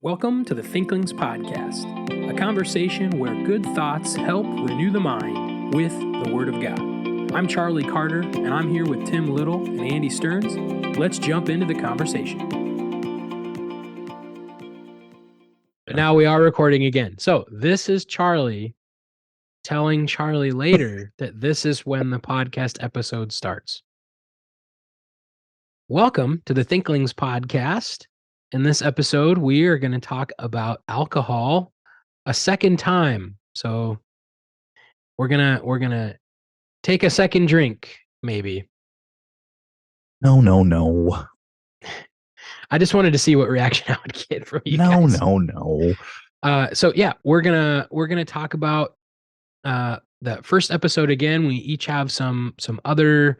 Welcome to the Thinklings podcast, a conversation where good thoughts help renew the mind with the Word of God. I'm Charlie Carter, and I'm here with Tim Little and Andy Stearns. Let's jump into the conversation. Now we are recording again. So this is Charlie telling Charlie later that this is when the podcast episode starts. Welcome to the Thinklings podcast. In this episode, we are going to talk about alcohol a second time. So we're gonna take a second drink, maybe. No. I just wanted to see what reaction I would get from you guys. No. So yeah, we're gonna talk about the first episode again. We each have some other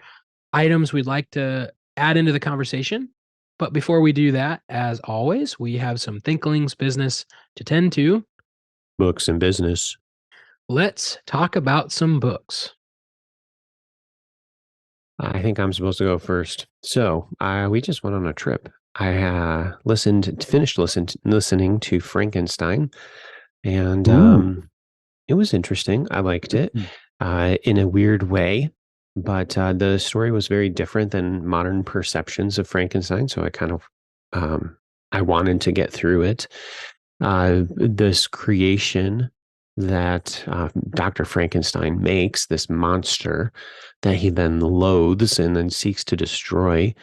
items we'd like to add into the conversation. But before we do that, as always, we have some Thinklings business to tend to. Books and business. Let's talk about some books. I think I'm supposed to go first. So we just went on a trip. I finished listening to Frankenstein, and it was interesting. I liked it in a weird way. But the story was very different than modern perceptions of Frankenstein. So I kind of, I wanted to get through it. This creation that Dr. Frankenstein makes, this monster that he then loathes and then seeks to destroy,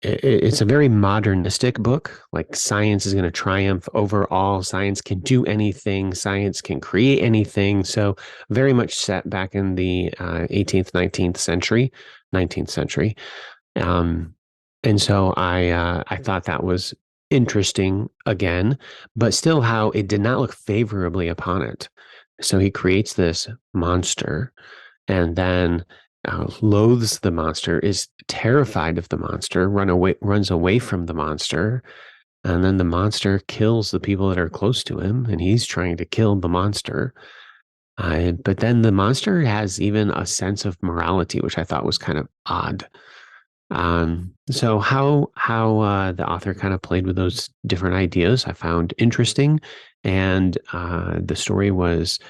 it's a very modernistic book. Like, science is going to triumph over all. Science can do anything. Science can create anything. So very much set back in the 18th, 19th century. And so I thought that was interesting again, but still how it did not look favorably upon it. So he creates this monster and then loathes the monster, is terrified of the monster, runs away from the monster, and then the monster kills the people that are close to him, and he's trying to kill the monster. But then the monster has even a sense of morality, which I thought was kind of odd. So how the author kind of played with those different ideas, I found interesting, and the story was.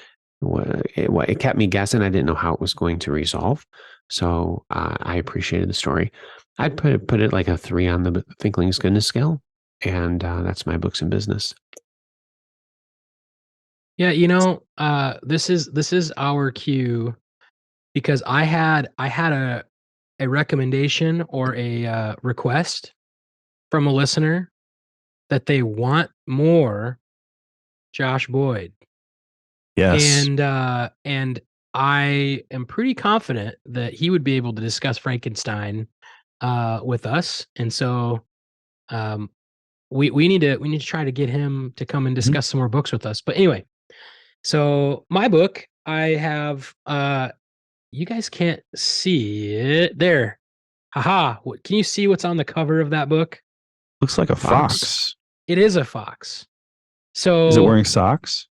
It kept me guessing. I didn't know how it was going to resolve. So I appreciated the story. I'd put it like a 3 on the Thinklings goodness scale. And that's my books and business. Yeah, this is our cue, because I had a recommendation or a request from a listener that they want more Josh Boyd. Yes. And I am pretty confident that he would be able to discuss Frankenstein with us. And so we need to try to get him to come and discuss some more books with us. But anyway, so my book, I have you guys can't see it there. Haha. Can you see what's on the cover of that book? Looks like a fox. It is a fox. So is it wearing socks?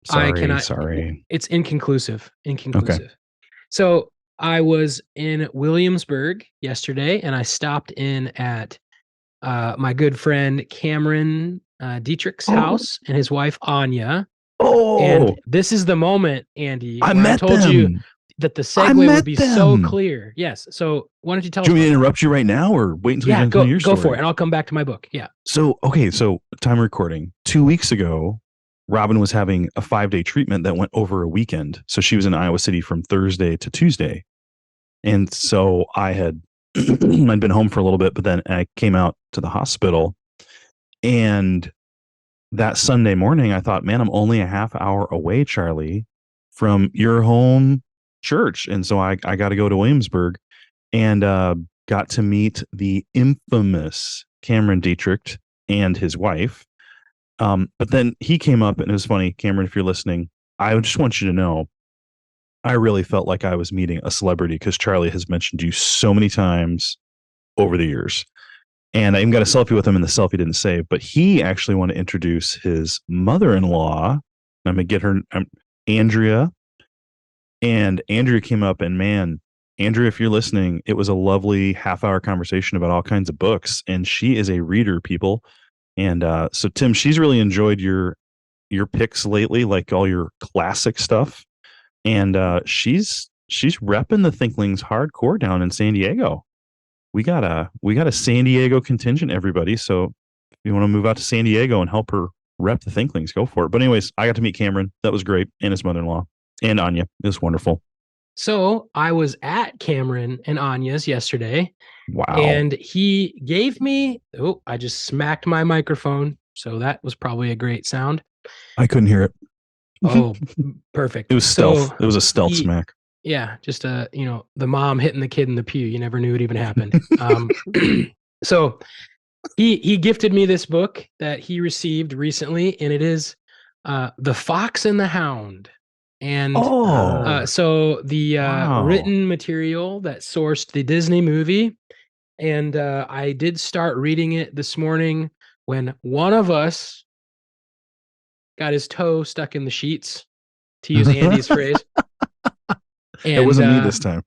Sorry. It's inconclusive. Okay. So I was in Williamsburg yesterday, and I stopped in at my good friend Cameron Dietrich's house and his wife Anya. Oh, and this is the moment, Andy, I told them. You that the segue would be so clear. Yes. So why don't you tell us? Do you want me to interrupt you right now, or wait until you go your story? Go for it, and I'll come back to my book. Yeah. So time recording 2 weeks ago. Robin was having a 5-day treatment that went over a weekend. So she was in Iowa City from Thursday to Tuesday. And so I'd been home for a little bit, but then I came out to the hospital. And that Sunday morning, I thought, man, I'm only a half hour away, Charlie, from your home church. And so I got to go to Williamsburg and got to meet the infamous Cameron Dietrich and his wife. But then he came up, and it was funny. Cameron, if you're listening, I just want you to know, I really felt like I was meeting a celebrity, because Charlie has mentioned you so many times over the years. And I even got a selfie with him, and the selfie didn't save, but he actually wanted to introduce his mother-in-law. I'm going to get her, Andrea. And Andrea came up, and man, Andrew, if you're listening, it was a lovely half-hour conversation about all kinds of books, and she is a reader, people. And so, Tim, she's really enjoyed your picks lately, like all your classic stuff, and she's repping the Thinklings hardcore down in San Diego. We got a San Diego contingent, everybody. So if you want to move out to San Diego and help her rep the Thinklings, go for it. But anyways, I got to meet Cameron. That was great, and his mother-in-law and Anya. It was wonderful. So I was at Cameron and Anya's yesterday, Wow. and he gave me, oh, I just smacked my microphone. So that was probably a great sound. I couldn't hear it. Oh, perfect. It was stealth. So It was a stealth he, smack. yeah, just the mom hitting the kid in the pew. You never knew it even happened. So he gifted me this book that he received recently, and it is The Fox and the Hound. And so the Wow. written material that sourced the Disney movie, and I did start reading it this morning when one of us got his toe stuck in the sheets, to use Andy's phrase. And it wasn't me this time.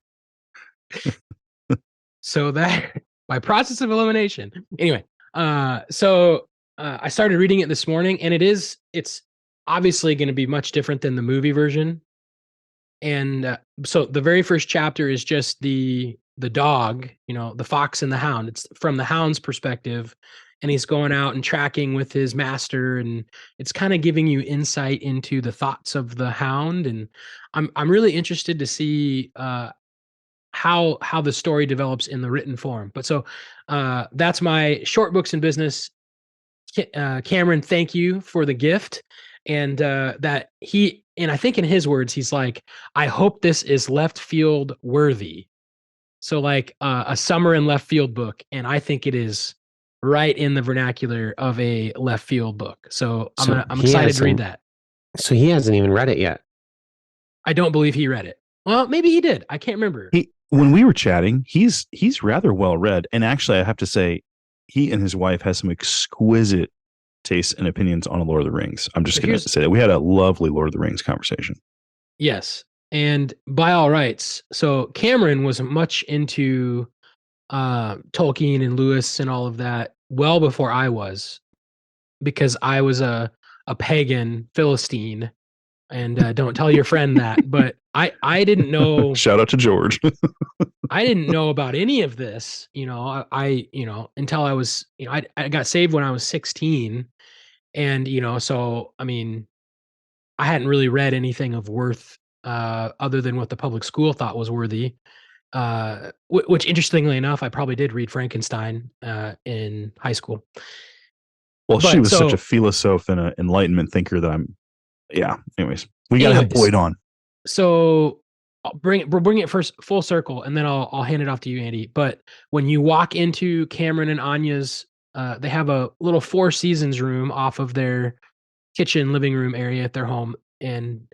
So that by process of elimination. Anyway, so I started reading it this morning, and it's obviously going to be much different than the movie version. And so the very first chapter is just the dog, the fox and the hound. It's from the hound's perspective, and he's going out and tracking with his master, and it's kind of giving you insight into the thoughts of the hound. And I'm really interested to see how the story develops in the written form. But so that's my short books in business. Cameron, thank you for the gift. And that and I think in his words, he's like, I hope this is left field worthy. So like a summer in left field book. And I think it is right in the vernacular of a left field book. So I'm excited to read that. So he hasn't even read it yet. I don't believe he read it. Well, maybe he did. I can't remember. When we were chatting, he's rather well read. And actually, I have to say, he and his wife has some exquisite tastes and opinions on Lord of the Rings. I'm just going to say that we had a lovely Lord of the Rings conversation. Yes. And by all rights, so Cameron was much into Tolkien and Lewis and all of that well before I was, because I was a pagan Philistine. And don't tell your friend that, but I didn't know. Shout out to George. I didn't know about any of this, I until I was, I got saved when I was 16. And, so, I mean, I hadn't really read anything of worth other than what the public school thought was worthy. Which interestingly enough, I probably did read Frankenstein in high school. Well, she was such a philosopher and an enlightenment thinker that anyways, we got to have Boyd on. So we're bringing it first full circle, and then I'll hand it off to you, Andy. But when you walk into Cameron and Anya's, they have a little Four Seasons room off of their kitchen living room area at their home. And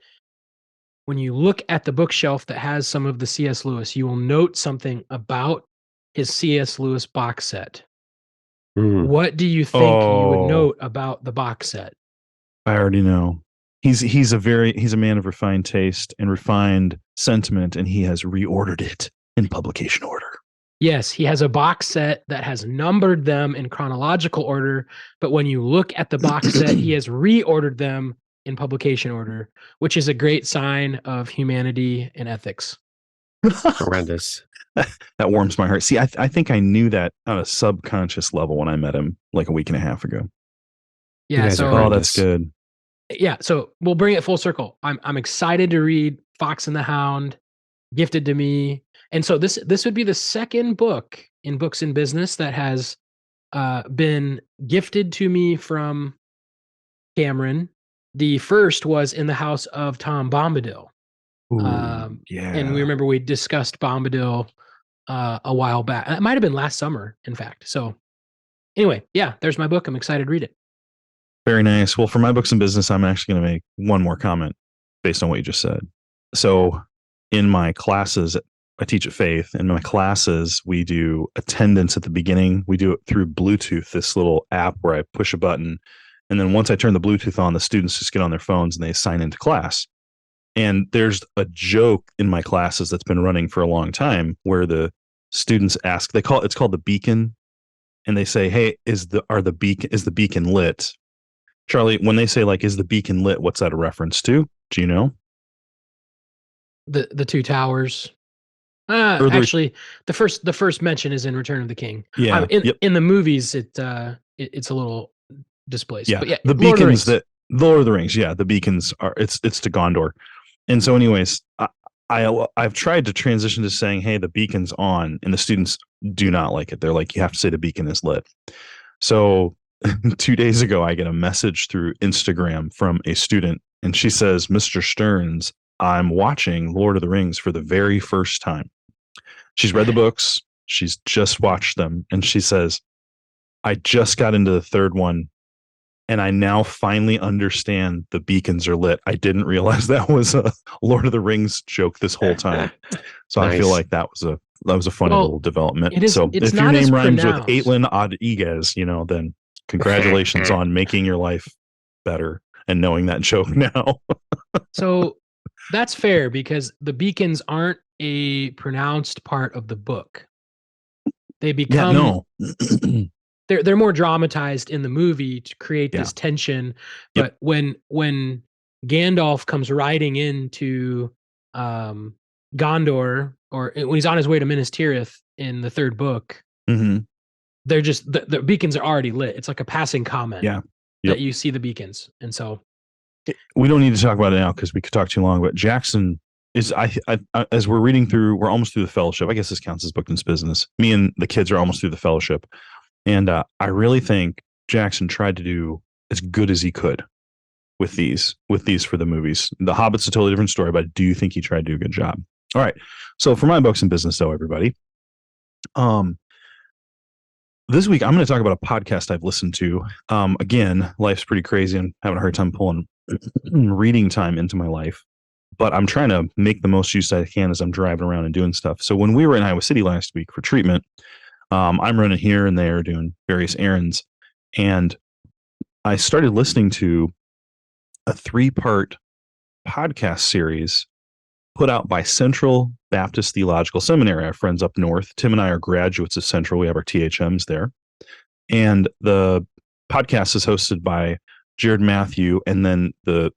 when you look at the bookshelf that has some of the C.S. Lewis, you will note something about his C.S. Lewis box set. What do you think you would note about the box set? I already know. He's a man of refined taste and refined sentiment, and he has reordered it in publication order. Yes, he has a box set that has numbered them in chronological order, but when you look at the box set, he has reordered them in publication order, which is a great sign of humanity and ethics. Horrendous. That warms my heart. See, I think I knew that on a subconscious level when I met him like a week and a half ago. Yeah, that's good. Yeah, so we'll bring it full circle. I'm excited to read Fox and the Hound, gifted to me. And so this would be the second book in Books in Business that has been gifted to me from Cameron. The first was In the House of Tom Bombadil. And we remember we discussed Bombadil a while back. It might have been last summer, in fact. So anyway, yeah, there's my book. I'm excited to read it. Very nice. Well, for my Books in Business, I'm actually going to make one more comment based on what you just said. So in my classes, I teach at Faith. In my classes, we do attendance at the beginning. We do it through Bluetooth, this little app where I push a button. And then once I turn the Bluetooth on, the students just get on their phones and they sign into class. And there's a joke in my classes that's been running for a long time where the students ask, it's called the beacon, and they say, "Hey, is the beacon lit?" Charlie, when they say like, "Is the beacon lit?" What's that a reference to? Do you know? The two towers. Or Actually, the first mention is in Return of the King. yeah, yep, In the movies, it's a little displaced, yeah. but yeah, The Lord of the beacons Rings. that Lord of the Rings, yeah, the beacons are it's to Gondor. And so, anyways, I've tried to transition to saying, "Hey, the beacon's on," and the students do not like it. They're like, "You have to say the beacon is lit." So 2 days ago, I get a message through Instagram from a student, and she says, "Mr. Stearns, I'm watching Lord of the Rings for the very first time." She's read the books, she's just watched them, and she says, "I just got into the third one, and I now finally understand the beacons are lit. I didn't realize that was a Lord of the Rings joke this whole time." So I feel Nice. like that was a funny Well, little development. it's So if your not as name rhymes with pronounced. Aitlin Rodriguez, then congratulations on making your life better and knowing that joke now. So that's fair because the beacons aren't a pronounced part of the book. They Yeah, become no. they're more dramatized in the movie to create Yeah. this tension. Yep. But when Gandalf comes riding into Gondor, or when he's on his way to Minas Tirith in the third book, Mm-hmm. they're just the beacons are already lit. It's like a passing comment Yeah. that Yep. you see the beacons, and so We don't need to talk about it now because we could talk too long. But Jackson is as we're reading through, we're almost through the Fellowship. I guess this counts as Bookman's Business. Me and the kids are almost through the Fellowship, and I really think Jackson tried to do as good as he could with these for the movies. The Hobbit's a totally different story, but I do think he tried to do a good job. All right, so for my books and business, though, everybody, this week I'm going to talk about a podcast I've listened to. Again, life's pretty crazy. I'm having a hard time pulling reading time into my life, but I'm trying to make the most use I can as I'm driving around and doing stuff. So when we were in Iowa City last week for treatment, I'm running here and there doing various errands, and I started listening to a 3-part podcast series put out by Central Baptist Theological Seminary. Our friends up north. Tim and I are graduates of Central. We have our THMs there. And the podcast is hosted by Jared Matthew. And then the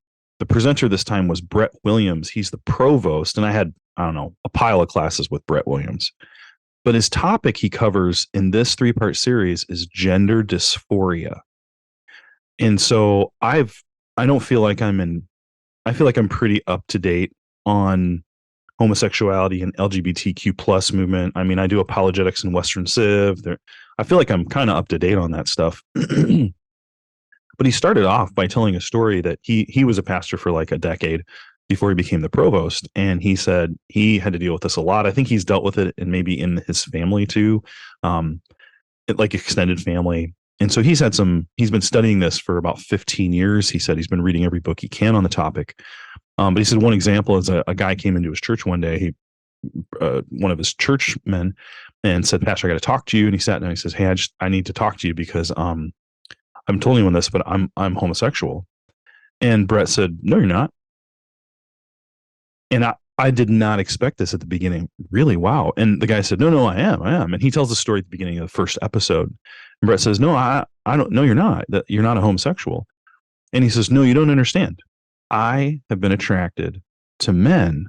presenter this time was Brett Williams. He's the provost. And I had, I don't know, a pile of classes with Brett Williams. But his topic he covers in this 3-part series is gender dysphoria. And so I don't feel like I feel like I'm pretty up to date on homosexuality and LGBTQ plus movement. I mean, I do apologetics in Western Civ. I feel like I'm kind of up to date on that stuff. But he started off by telling a story that he was a pastor for like a decade before he became the provost. And he said he had to deal with this a lot. I think he's dealt with it and maybe in his family too, like extended family. And so he's been studying this for about 15 years. He said he's been reading every book he can on the topic. But he said one example is a guy came into his church one day, one of his churchmen, and said, "Pastor, I got to talk to you." And he sat down and he says, "Hey, I need to talk to you because I haven't told anyone this, but I'm homosexual." And Brett said, "No, you're not." And I did not expect this at the beginning. Really? Wow. And the guy said, "No, I am. And he tells the story at the beginning of the first episode. And Brett says, "No, I don't know. You're not. That you're not a homosexual." And he says, "No, you don't understand. I have been attracted to men.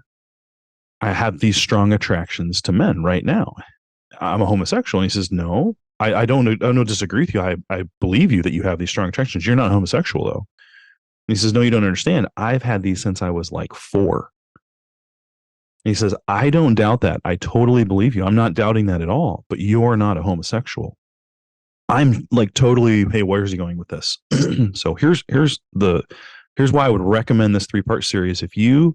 I have these strong attractions to men right now. I'm a homosexual." And he says, "No, I don't disagree with you. I believe you that you have these strong attractions. You're not homosexual though." And he says, "No, you don't understand. I've had these since I was like 4. And he says, "I don't doubt that. I totally believe you. I'm not doubting that at all, but you're not a homosexual." I'm like totally, hey, where's he going with this? So here's why I would recommend this 3-part series. If you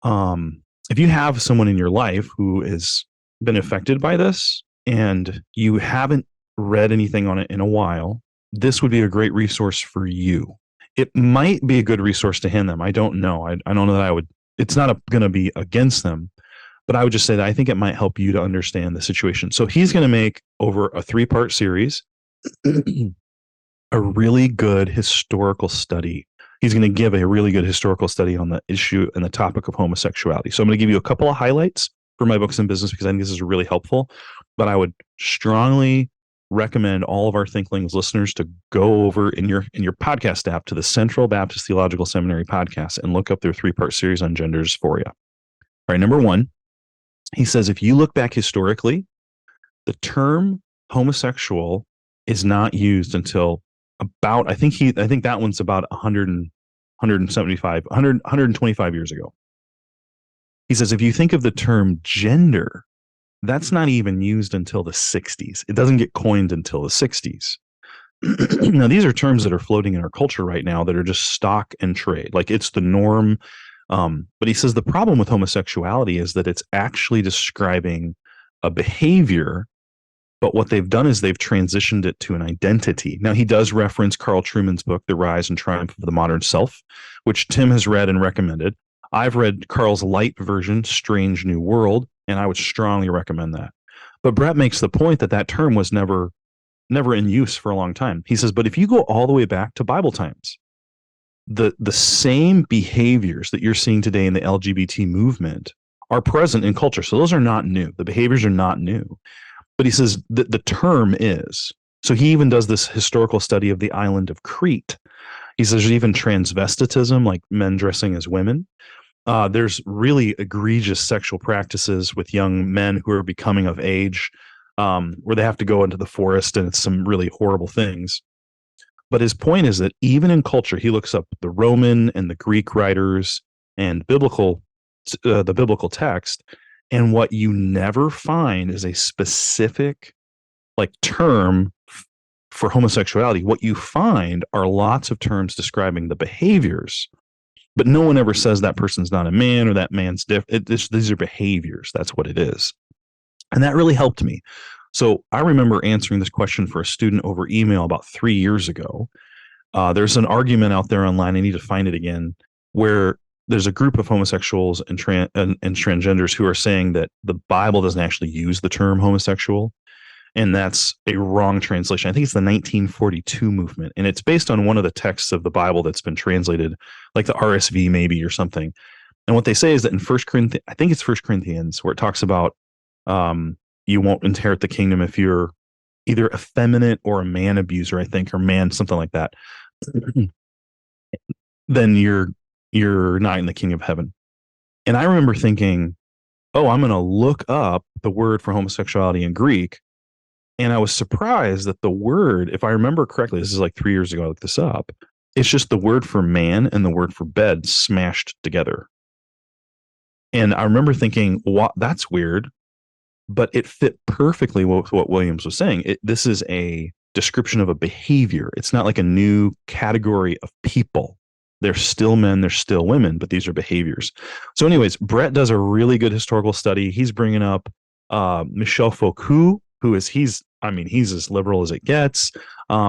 have someone in your life who has been affected by this and you haven't read anything on it in a while, this would be a great resource for you. It might be a good resource to hand them. I don't know. I don't know that I would. It's not going to be against them, but I would just say that I think it might help you to understand the situation. So he's going to make over a 3-part series a really good historical study he's going to give a really good historical study on the issue and the topic of homosexuality. So I'm going to give you a couple of highlights for my books in business because I think this is really helpful. But I would strongly recommend all of our Thinklings listeners to go over in your podcast app to the Central Baptist Theological Seminary podcast and look up their 3-part series on genders for you. All right, number 1, he says if you look back historically, the term homosexual is not used until about I think that one's about 125 years ago. He says if you think of the term gender, that's not even used until the 60s. It doesn't get coined until the 60s. Now, these are terms that are floating in our culture right now that are just stock and trade. Like it's the norm. But he says the problem with homosexuality is that it's actually describing a behavior, but what they've done is they've transitioned it to an identity. Now, he does reference Carl Trueman's book, The Rise and Triumph of the Modern Self, which Tim has read and recommended. I've read Carl's light version, Strange New World, and I would strongly recommend that. But Brett makes the point that that term was never in use for a long time. He says, but if you go all the way back to Bible times, the same behaviors that you're seeing today in the LGBT movement are present in culture. So those are not new. The behaviors are not new. But he says that the term is. So he even does this historical study of the island of Crete. He says there's even transvestitism, like men dressing as women. There's really egregious sexual practices with young men who are becoming of age, where they have to go into the forest, and it's some really horrible things. But his point is that even in culture, he looks up the Roman and the Greek writers and the biblical text, and what you never find is a specific term for homosexuality. What you find are lots of terms describing the behaviors, but no one ever says that person's not a man or that man's different. These are behaviors. That's what it is. And that really helped me. So I remember answering this question for a student over email about 3 years ago. There's an argument out there online, I need to find it again, where there's a group of homosexuals and transgenders who are saying that the Bible doesn't actually use the term homosexual. And that's a wrong translation. I think it's the 1942 movement. And it's based on one of the texts of the Bible that's been translated, like the RSV maybe or something. And what they say is that in 1 Corinthians, I think it's 1 Corinthians, where it talks about you won't inherit the kingdom if you're either effeminate or a man abuser, I think, or man, something like that. Then you're not in the kingdom of heaven. And I remember thinking, oh, I'm going to look up the word for homosexuality in Greek. And I was surprised that the word, if I remember correctly, this is like 3 years ago, I looked this up. It's just the word for man and the word for bed smashed together. And I remember thinking, wow, that's weird, but it fit perfectly with what Williams was saying. This is a description of a behavior. It's not like a new category of people. They're still men, they're still women, but these are behaviors. So anyways, Brett does a really good historical study. He's bringing up Michel Foucault, he's as liberal as it gets.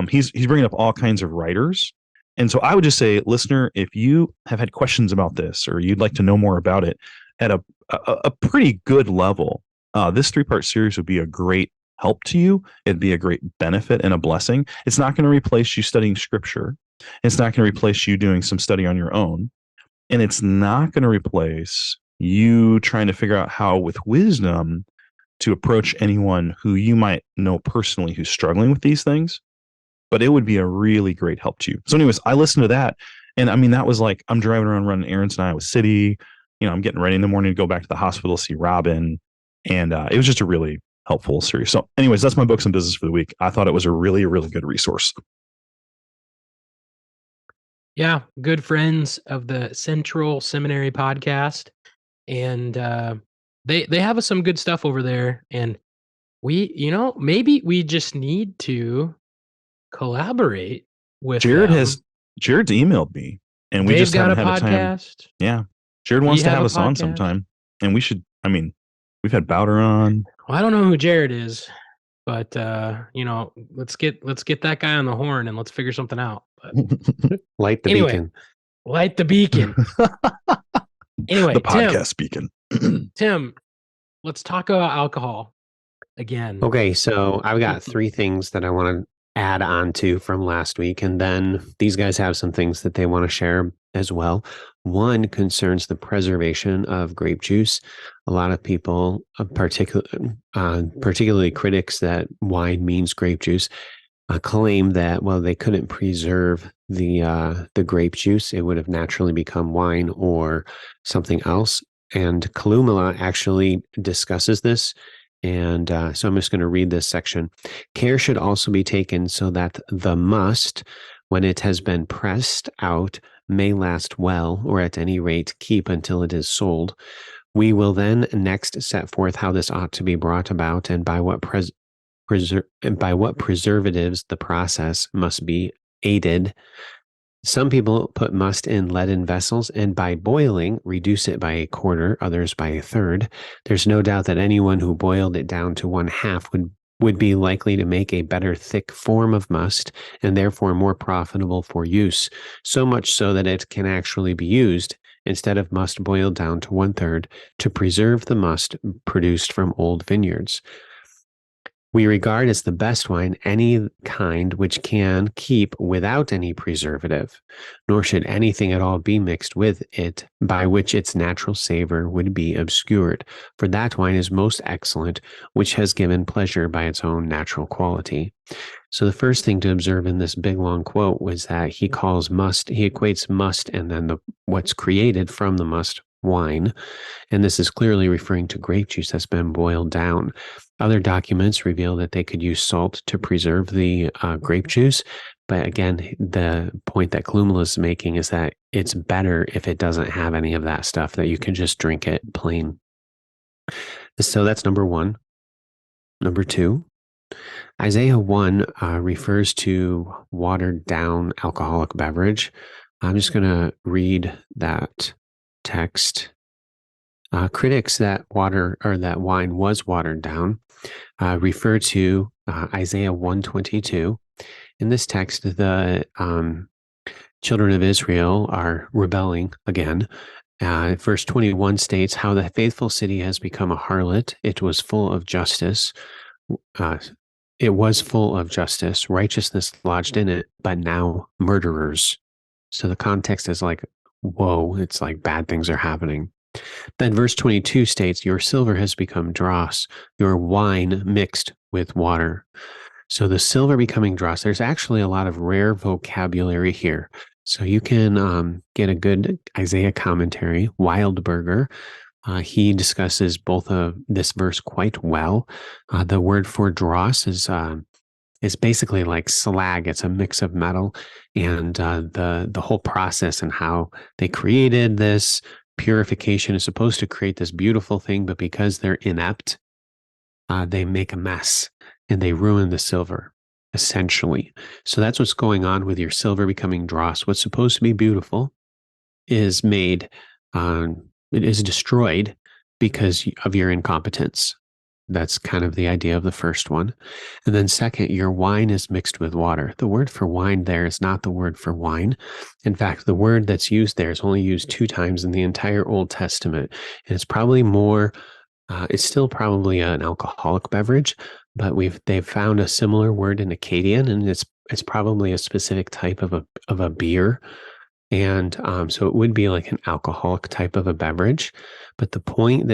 He's bringing up all kinds of writers. And so I would just say, listener, if you have had questions about this or you'd like to know more about it at a pretty good level, this 3-part series would be a great help to you. It'd be a great benefit and a blessing. It's not going to replace you studying scripture. It's not going to replace you doing some study on your own. And it's not going to replace you trying to figure out how, with wisdom, to approach anyone who you might know personally who's struggling with these things. But it would be a really great help to you. So anyways, I listened to that. And I mean, that was like, I'm driving around running errands in Iowa City. I'm getting ready in the morning to go back to the hospital to see Robin. And it was just a really helpful series. So anyways, that's my books and business for the week. I thought it was a really, really good resource. Yeah, good friends of the Central Seminary podcast. And they have some good stuff over there. And we, maybe we just need to collaborate with them. Jared's emailed me, and we just haven't had a time. Yeah. Jared wants to have us on sometime, and we should, we've had Bowder on. Well, I don't know who Jared is, but let's get that guy on the horn and let's figure something out. But light the beacon. Light the beacon. Anyway, the podcast beacon. Tim, let's talk about alcohol again. Okay, so I've got 3 things that I want to add on to from last week. And then these guys have some things that they want to share as well. One concerns the preservation of grape juice. A lot of people, particularly critics that wine means grape juice, claim that, well, they couldn't preserve the grape juice. It would have naturally become wine or something else. And Kalumala actually discusses this. And so I'm just going to read this section. Care should also be taken so that the must, when it has been pressed out, may last well, or at any rate keep until it is sold. We will then next set forth how this ought to be brought about and by what preservatives the process must be aided. Some people put must in leaden vessels and by boiling reduce it by a quarter, others by a third. There's no doubt that anyone who boiled it down to 1/2 would be likely to make a better thick form of must and therefore more profitable for use, so much so that it can actually be used instead of must boiled down to 1/3 to preserve the must produced from old vineyards. We regard as the best wine any kind which can keep without any preservative, nor should anything at all be mixed with it by which its natural savor would be obscured, for that wine is most excellent which has given pleasure by its own natural quality. So the first thing to observe in this big long quote was that he equates must and then what's created from the must, wine. And this is clearly referring to grape juice that's been boiled down. Other documents reveal that they could use salt to preserve the grape juice. But again, the point that Klumala is making is that it's better if it doesn't have any of that stuff, that you can just drink it plain. So that's number one. Number two, Isaiah 1 refers to watered down alcoholic beverage. I'm just going to read that text. Critics that wine was watered down refer to Isaiah 1:22. In this text, the children of Israel are rebelling again. Verse 21 states how the faithful city has become a harlot. It was full of justice. Righteousness lodged in it, but now murderers. So the context is like, whoa, it's like bad things are happening. Then verse 22 states, your silver has become dross, your wine mixed with water. So the silver becoming dross, there's actually a lot of rare vocabulary here. So you can get a good Isaiah commentary. Wildberger, he discusses both of this verse quite well. The word for dross is basically like slag. It's a mix of metal, and the whole process and how they created this purification is supposed to create this beautiful thing, but because they're inept, they make a mess and they ruin the silver, essentially. So that's what's going on with your silver becoming dross. What's supposed to be beautiful is made, it is destroyed because of your incompetence. That's kind of the idea of the first one. And then second, your wine is mixed with water. The word for wine there is not the word for wine. In fact, the word that's used there is only used 2 times in the entire Old Testament. And it's probably more, it's still probably an alcoholic beverage, but they've found a similar word in Akkadian, and it's probably a specific type of a beer. And so it would be like an alcoholic type of a beverage. But the point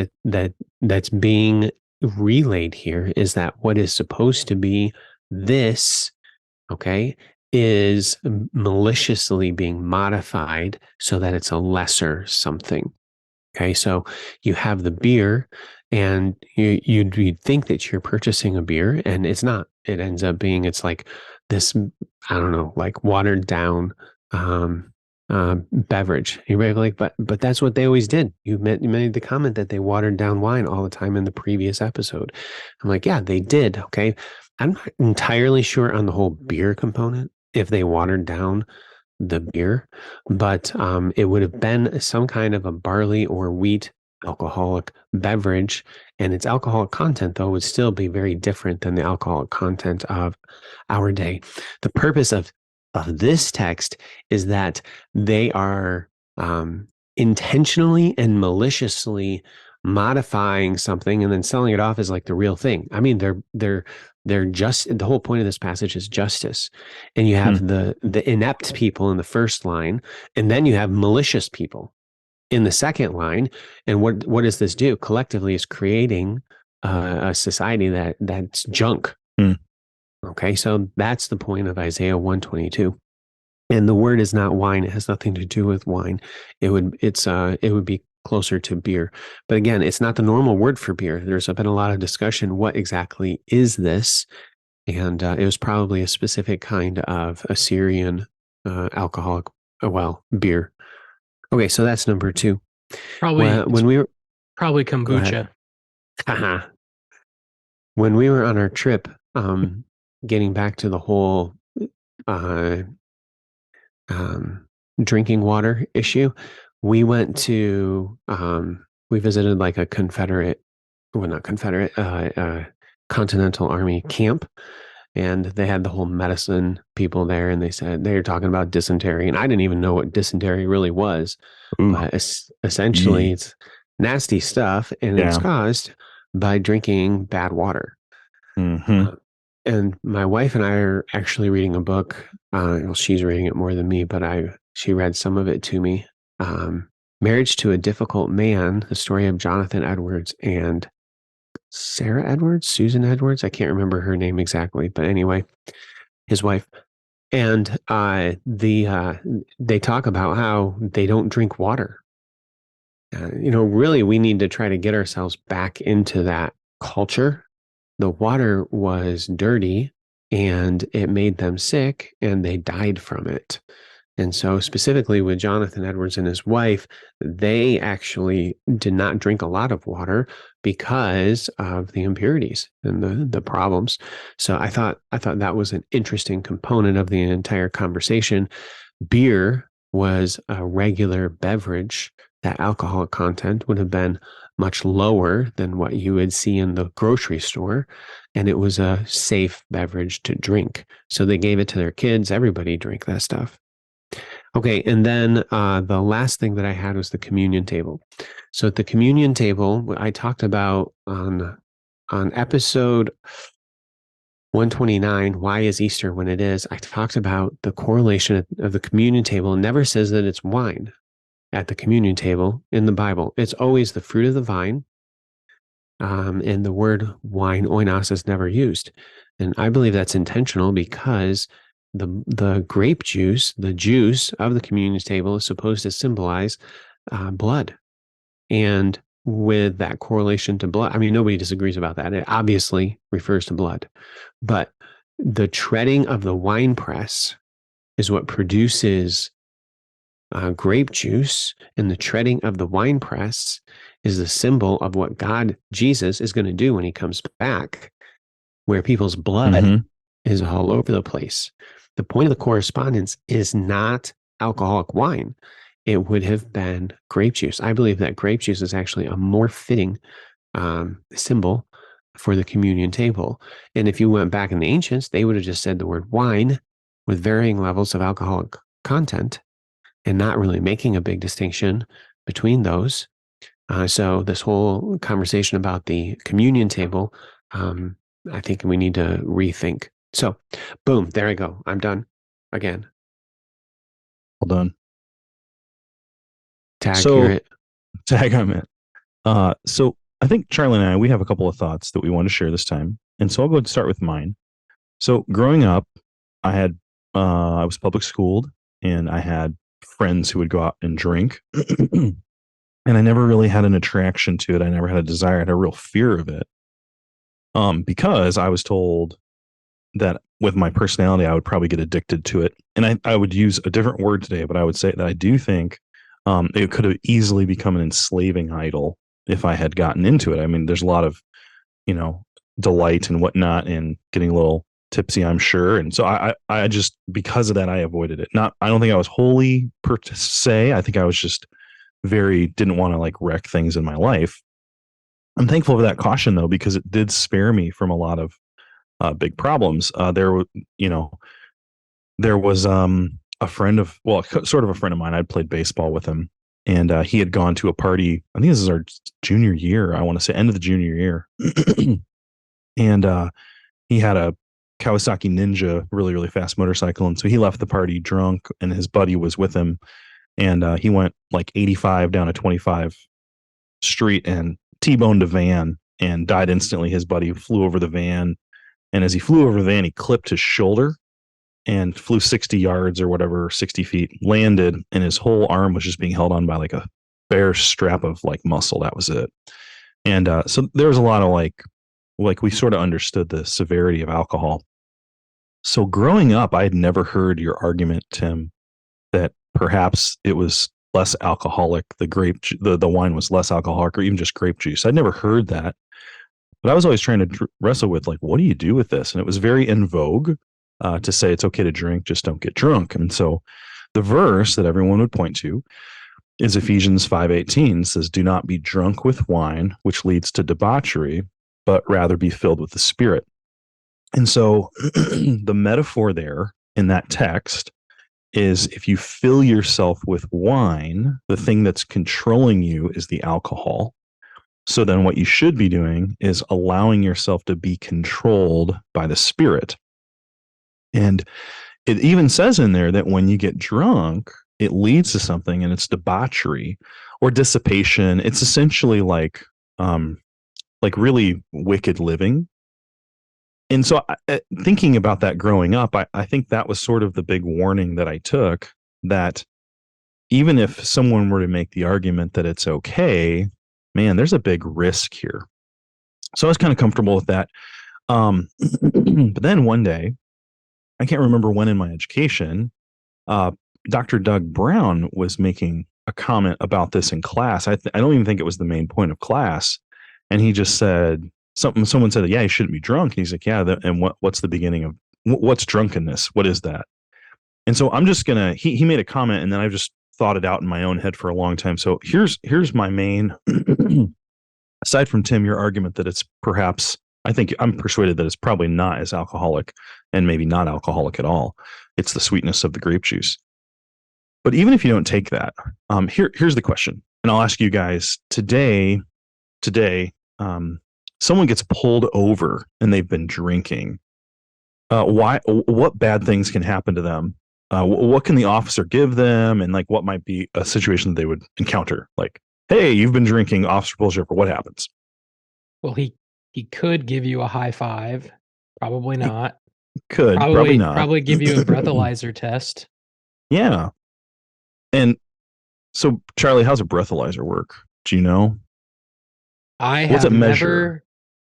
that's being relayed here is that what is supposed to be this, okay, is maliciously being modified so that it's a lesser something. Okay, so you have the beer, and you'd think that you're purchasing a beer, and it's not. It ends up being, it's like this, I don't know, like watered down beverage. You're like, but that's what they always did. You made the comment that they watered down wine all the time in the previous episode. I'm like, yeah, they did. Okay, I'm not entirely sure on the whole beer component if they watered down the beer, but it would have been some kind of a barley or wheat alcoholic beverage, and its alcoholic content though would still be very different than the alcoholic content of our day. The purpose of this text is that they are intentionally and maliciously modifying something and then selling it off as like the real thing. I mean, they're just, the whole point of this passage is justice. And you have the inept people in the first line, and then you have malicious people in the second line. And what does this do? Collectively, is creating a society that's junk. Okay, so that's the point of Isaiah 122. And the word is not wine; it has nothing to do with wine. It would be closer to beer. But again, it's not the normal word for beer. There's been a lot of discussion. What exactly is this? And it was probably a specific kind of Assyrian alcoholic, beer. Okay, so that's number 2. Probably When we were, probably go ahead. kombucha. When we were on our trip, getting back to the whole uh, drinking water issue, we went to we visited like a Continental Army camp, and they had the whole medicine people there, and they said they were talking about dysentery, and I didn't even know what dysentery really was. But essentially, it's nasty stuff, and it's caused by drinking bad water. And my wife and I are actually reading a book. Well, she's reading it more than me, but she read some of it to me. Marriage to a Difficult Man, the story of Jonathan Edwards and Susan Edwards. I can't remember her name exactly, but anyway, his wife. And they talk about how they don't drink water. Really, we need to try to get ourselves back into that culture. The water was dirty and it made them sick, and they died from it. And so specifically with Jonathan Edwards and his wife, they actually did not drink a lot of water because of the impurities and the problems. So I thought that was an interesting component of the entire conversation. Beer was a regular beverage. That alcohol content would have been much lower than what you would see in the grocery store. And it was a safe beverage to drink. So they gave it to their kids. Everybody drank that stuff. Okay, and then the last thing that I had was the communion table. So at the communion table, I talked about on episode 129, why is Easter when it is? I talked about the correlation of the communion table. It never says that it's wine at the communion table in the Bible. It's always the fruit of the vine, and the word wine, oinos, is never used. And I believe that's intentional because the grape juice, the juice of the communion table, is supposed to symbolize blood. And with that correlation to blood, I mean, nobody disagrees about that. It obviously refers to blood. But the treading of the wine press is what produces grape juice, and the treading of the wine press is the symbol of what Jesus, is going to do when he comes back, where people's blood is all over the place. The point of the correspondence is not alcoholic wine. It would have been grape juice. I believe that grape juice is actually a more fitting symbol for the communion table. And if you went back in the ancients, they would have just said the word wine with varying levels of alcoholic content and not really making a big distinction between those. So this whole conversation about the communion table, I think we need to rethink. So, boom, there I go. I'm done again. Well done. Tag, you're it. Tag, I'm it. So I think Charlie and I, we have a couple of thoughts that we want to share this time. And so I'll go and start with mine. So growing up, I was public schooled, and I had friends who would go out and drink. And I never really had an attraction to it. I never had a desire. I had a real fear of it. Because I was told that with my personality, I would probably get addicted to it. And I would use a different word today, but I would say that I do think it could have easily become an enslaving idol if I had gotten into it. I mean, there's a lot of, delight and whatnot in getting a little tipsy, I'm sure. And so I just, because of that, I avoided it. I don't think I was wholly per se. I think I was just didn't want to like wreck things in my life. I'm thankful for that caution though, because it did spare me from a lot of big problems. There was a friend of, sort of a friend of mine. I'd played baseball with him, And he had gone to a party. I think this is our junior year. I want to say end of the junior year. And he had a Kawasaki Ninja, really, really fast motorcycle. And so he left the party drunk, and his buddy was with him. And he went like 85 down a 25 street and T-boned a van and died instantly. His buddy flew over the van. And as he flew over the van, he clipped his shoulder and flew 60 yards or whatever, 60 feet, landed, and his whole arm was just being held on by like a bare strap of like muscle. That was it. And so there was a lot of like we sort of understood the severity of alcohol. So growing up, I had never heard your argument, Tim, that perhaps it was less alcoholic. The wine was less alcoholic, or even just grape juice. I'd never heard that, but I was always trying to wrestle with like, what do you do with this? And it was very in vogue to say it's okay to drink, just don't get drunk. And so the verse that everyone would point to is Ephesians 5:18, says, "Do not be drunk with wine, which leads to debauchery, but rather be filled with the Spirit." And so the metaphor there in that text is, if you fill yourself with wine, the thing that's controlling you is the alcohol. So then what you should be doing is allowing yourself to be controlled by the Spirit. And it even says in there that when you get drunk, it leads to something, and it's debauchery or dissipation. It's essentially like really wicked living. And so thinking about that growing up, I think that was sort of the big warning that I took, that even if someone were to make the argument that it's okay, man, there's a big risk here. So I was kind of comfortable with that. But then one day, I can't remember when in my education, Dr. Doug Brown was making a comment about this in class. I don't even think it was the main point of class. And he just said, someone said, yeah, you shouldn't be drunk. And he's like, yeah, and what's the beginning of, what's drunkenness? What is that? And so I'm just going to, he made a comment, and then I've just thought it out in my own head for a long time. So here's my main, aside from Tim, your argument that it's perhaps, I think I'm persuaded that it's probably not as alcoholic, and maybe not alcoholic at all. It's the sweetness of the grape juice. But even if you don't take that, here's the question. And I'll ask you guys today, someone gets pulled over and they've been drinking. What bad things can happen to them? What can the officer give them? And like, what might be a situation that they would encounter? Like, hey, you've been drinking, officer pulls you over. What happens? Well, he could give you a high five. Probably not. Probably not. Probably give you a breathalyzer test. Yeah. And so, Charlie, how's a breathalyzer work? Do you know? What's it measure?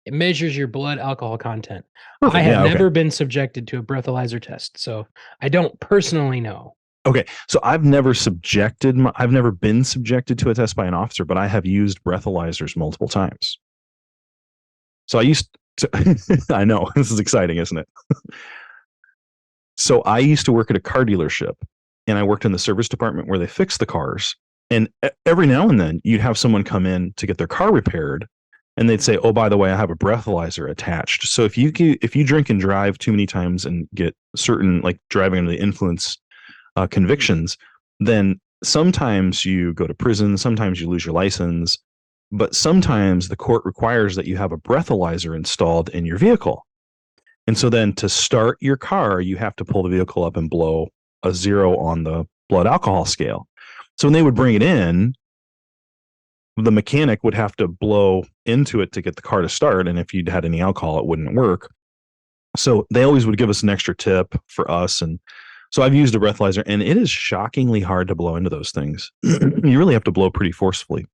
It measures your blood alcohol content. Perfect. I have never been subjected to a breathalyzer test, so I don't personally know. Okay, so I've never been subjected to a test by an officer, but I have used breathalyzers multiple times. So I used to, I know, this is exciting, isn't it? So I used to work at a car dealership, and I worked in the service department where they fix the cars. And every now and then you'd have someone come in to get their car repaired, and they'd say, oh, by the way, I have a breathalyzer attached. So if you drink and drive too many times and get certain, like driving under the influence convictions, then sometimes you go to prison, sometimes you lose your license, but sometimes the court requires that you have a breathalyzer installed in your vehicle. And so then to start your car, you have to pull the vehicle up and blow a 0 on the blood alcohol scale. So when they would bring it in, the mechanic would have to blow into it to get the car to start. And if you'd had any alcohol, it wouldn't work. So they always would give us an extra tip for us. And so I've used a breathalyzer, and it is shockingly hard to blow into those things. You really have to blow pretty forcefully.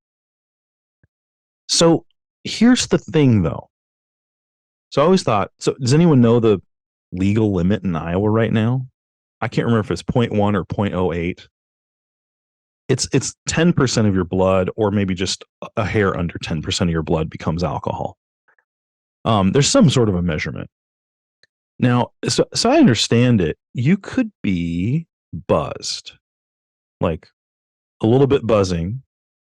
So here's the thing, though. So I always thought, so does anyone know the legal limit in Iowa right now? I can't remember if it's 0.1 or 0.08. It's 10% of your blood, or maybe just a hair under 10% of your blood becomes alcohol. There's some sort of a measurement. Now, so I understand it. You could be buzzed, like a little bit buzzing,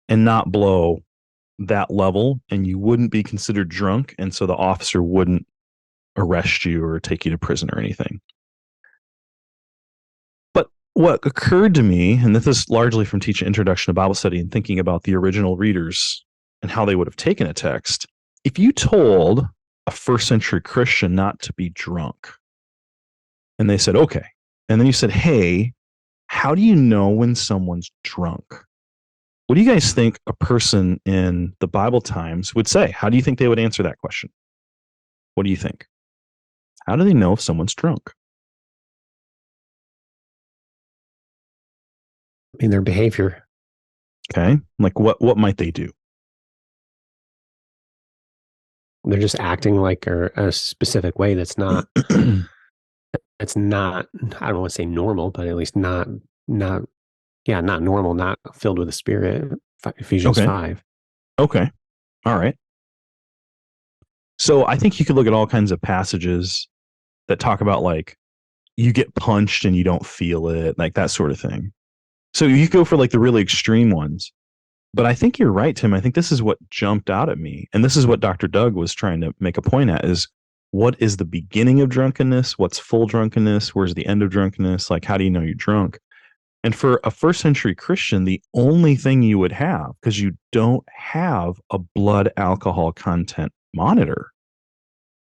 and not blow that level, and you wouldn't be considered drunk, and so the officer wouldn't arrest you or take you to prison or anything. But what occurred to me, and this is largely from teaching Introduction to Bible Study and thinking about the original readers and how they would have taken a text. If you told a first century Christian not to be drunk, and they said, okay, and then you said, hey, how do you know when someone's drunk? What do you guys think a person in the Bible times would say? How do you think they would answer that question? What do you think? How do they know if someone's drunk? In their behavior. Okay. Like what might they do? They're just acting like a specific way that's not, it's not, I don't want to say normal, but at least not normal, not filled with the Spirit. Ephesians Okay. 5. Okay. All right. So I think you could look at all kinds of passages that talk about like you get punched and you don't feel it, like that sort of thing. So you go for like the really extreme ones. But I think you're right, Tim. I think this is what jumped out at me. And this is what Dr. Doug was trying to make a point at is what is the beginning of drunkenness? What's full drunkenness? Where's the end of drunkenness? Like, how do you know you're drunk? And for a first century Christian, the only thing you would have, because you don't have a blood alcohol content monitor,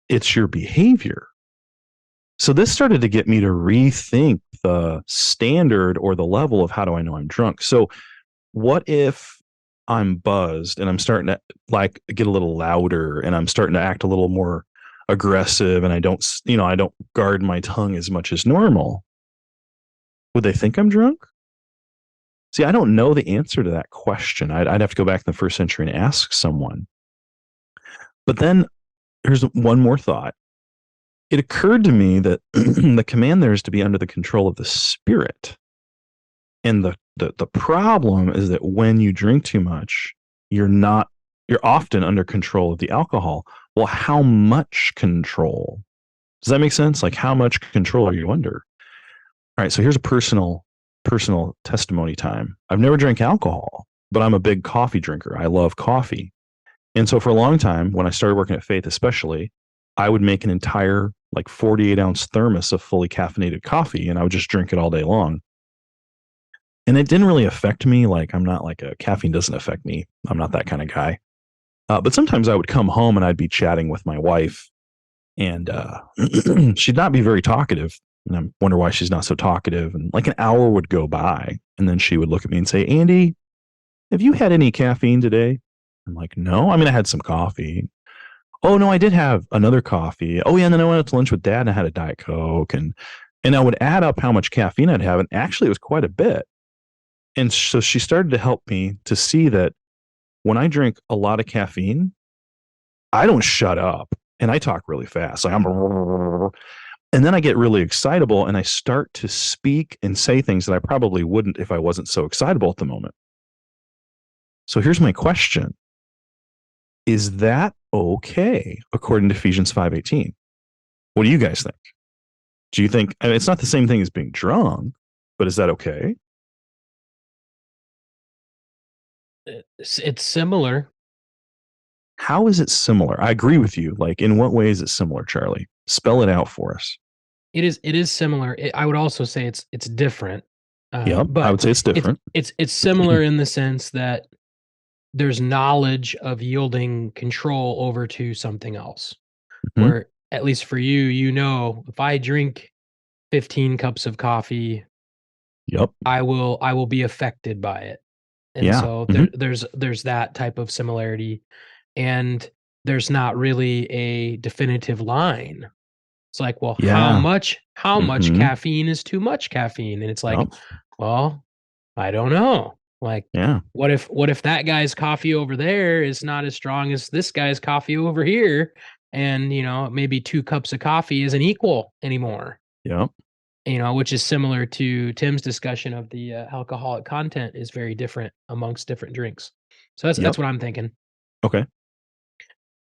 it's your behavior. So this started to get me to rethink the standard or the level of how do I know I'm drunk? So what if I'm buzzed and I'm starting to like get a little louder and I'm starting to act a little more aggressive and I don't guard my tongue as much as normal? Would they think I'm drunk? See, I don't know the answer to that question. I'd have to go back in the first century and ask someone. But then here's one more thought. It occurred to me that the command there is to be under the control of the Spirit. And the problem is that when you drink too much, you're often under control of the alcohol. Well, how much control? Does that make sense? Like how much control are you under? All right, so here's a personal testimony time. I've never drank alcohol, but I'm a big coffee drinker. I love coffee. And so for a long time, when I started working at Faith especially, I would make an entire like 48-ounce thermos of fully caffeinated coffee, and I would just drink it all day long. And it didn't really affect me. Like I'm not like caffeine doesn't affect me. I'm not that kind of guy. But sometimes I would come home and I'd be chatting with my wife, and she'd not be very talkative. And I wonder why she's not so talkative. And like an hour would go by, and then she would look at me and say, "Andy, have you had any caffeine today?" I'm like, "No. I mean, I had some coffee." "Oh no, I did have another coffee. Oh yeah, and then I went out to lunch with Dad and I had a Diet Coke." And I would add up how much caffeine I'd have, and actually it was quite a bit. And so she started to help me to see that when I drink a lot of caffeine, I don't shut up and I talk really fast. Like and then I get really excitable and I start to speak and say things that I probably wouldn't if I wasn't so excitable at the moment. So here's my question. Is that okay according to Ephesians 5:18? What do you guys think? Do you think, I mean, it's not the same thing as being drunk, but is that okay? It's similar. How is it similar? I agree with you. Like, in what way is it similar, Charlie? Spell it out for us. It is similar. I would also say it's different. Yep, But I would say it's different. It's similar in the sense that there's knowledge of yielding control over to something else. Mhm. Where at least for you, if I drink 15 cups of coffee, Yep. I will be affected by it. And Yeah. so there's that type of similarity, and there's not really a definitive line. It's like, well, how Yeah. much Mhm. caffeine is too much caffeine? And it's like, Yep. well, I don't know. Like, Yeah. what if that guy's coffee over there is not as strong as this guy's coffee over here? And, maybe 2 cups of coffee isn't equal anymore, Yep. which is similar to Tim's discussion of the alcoholic content is very different amongst different drinks. So that's Yep. what I'm thinking. Okay.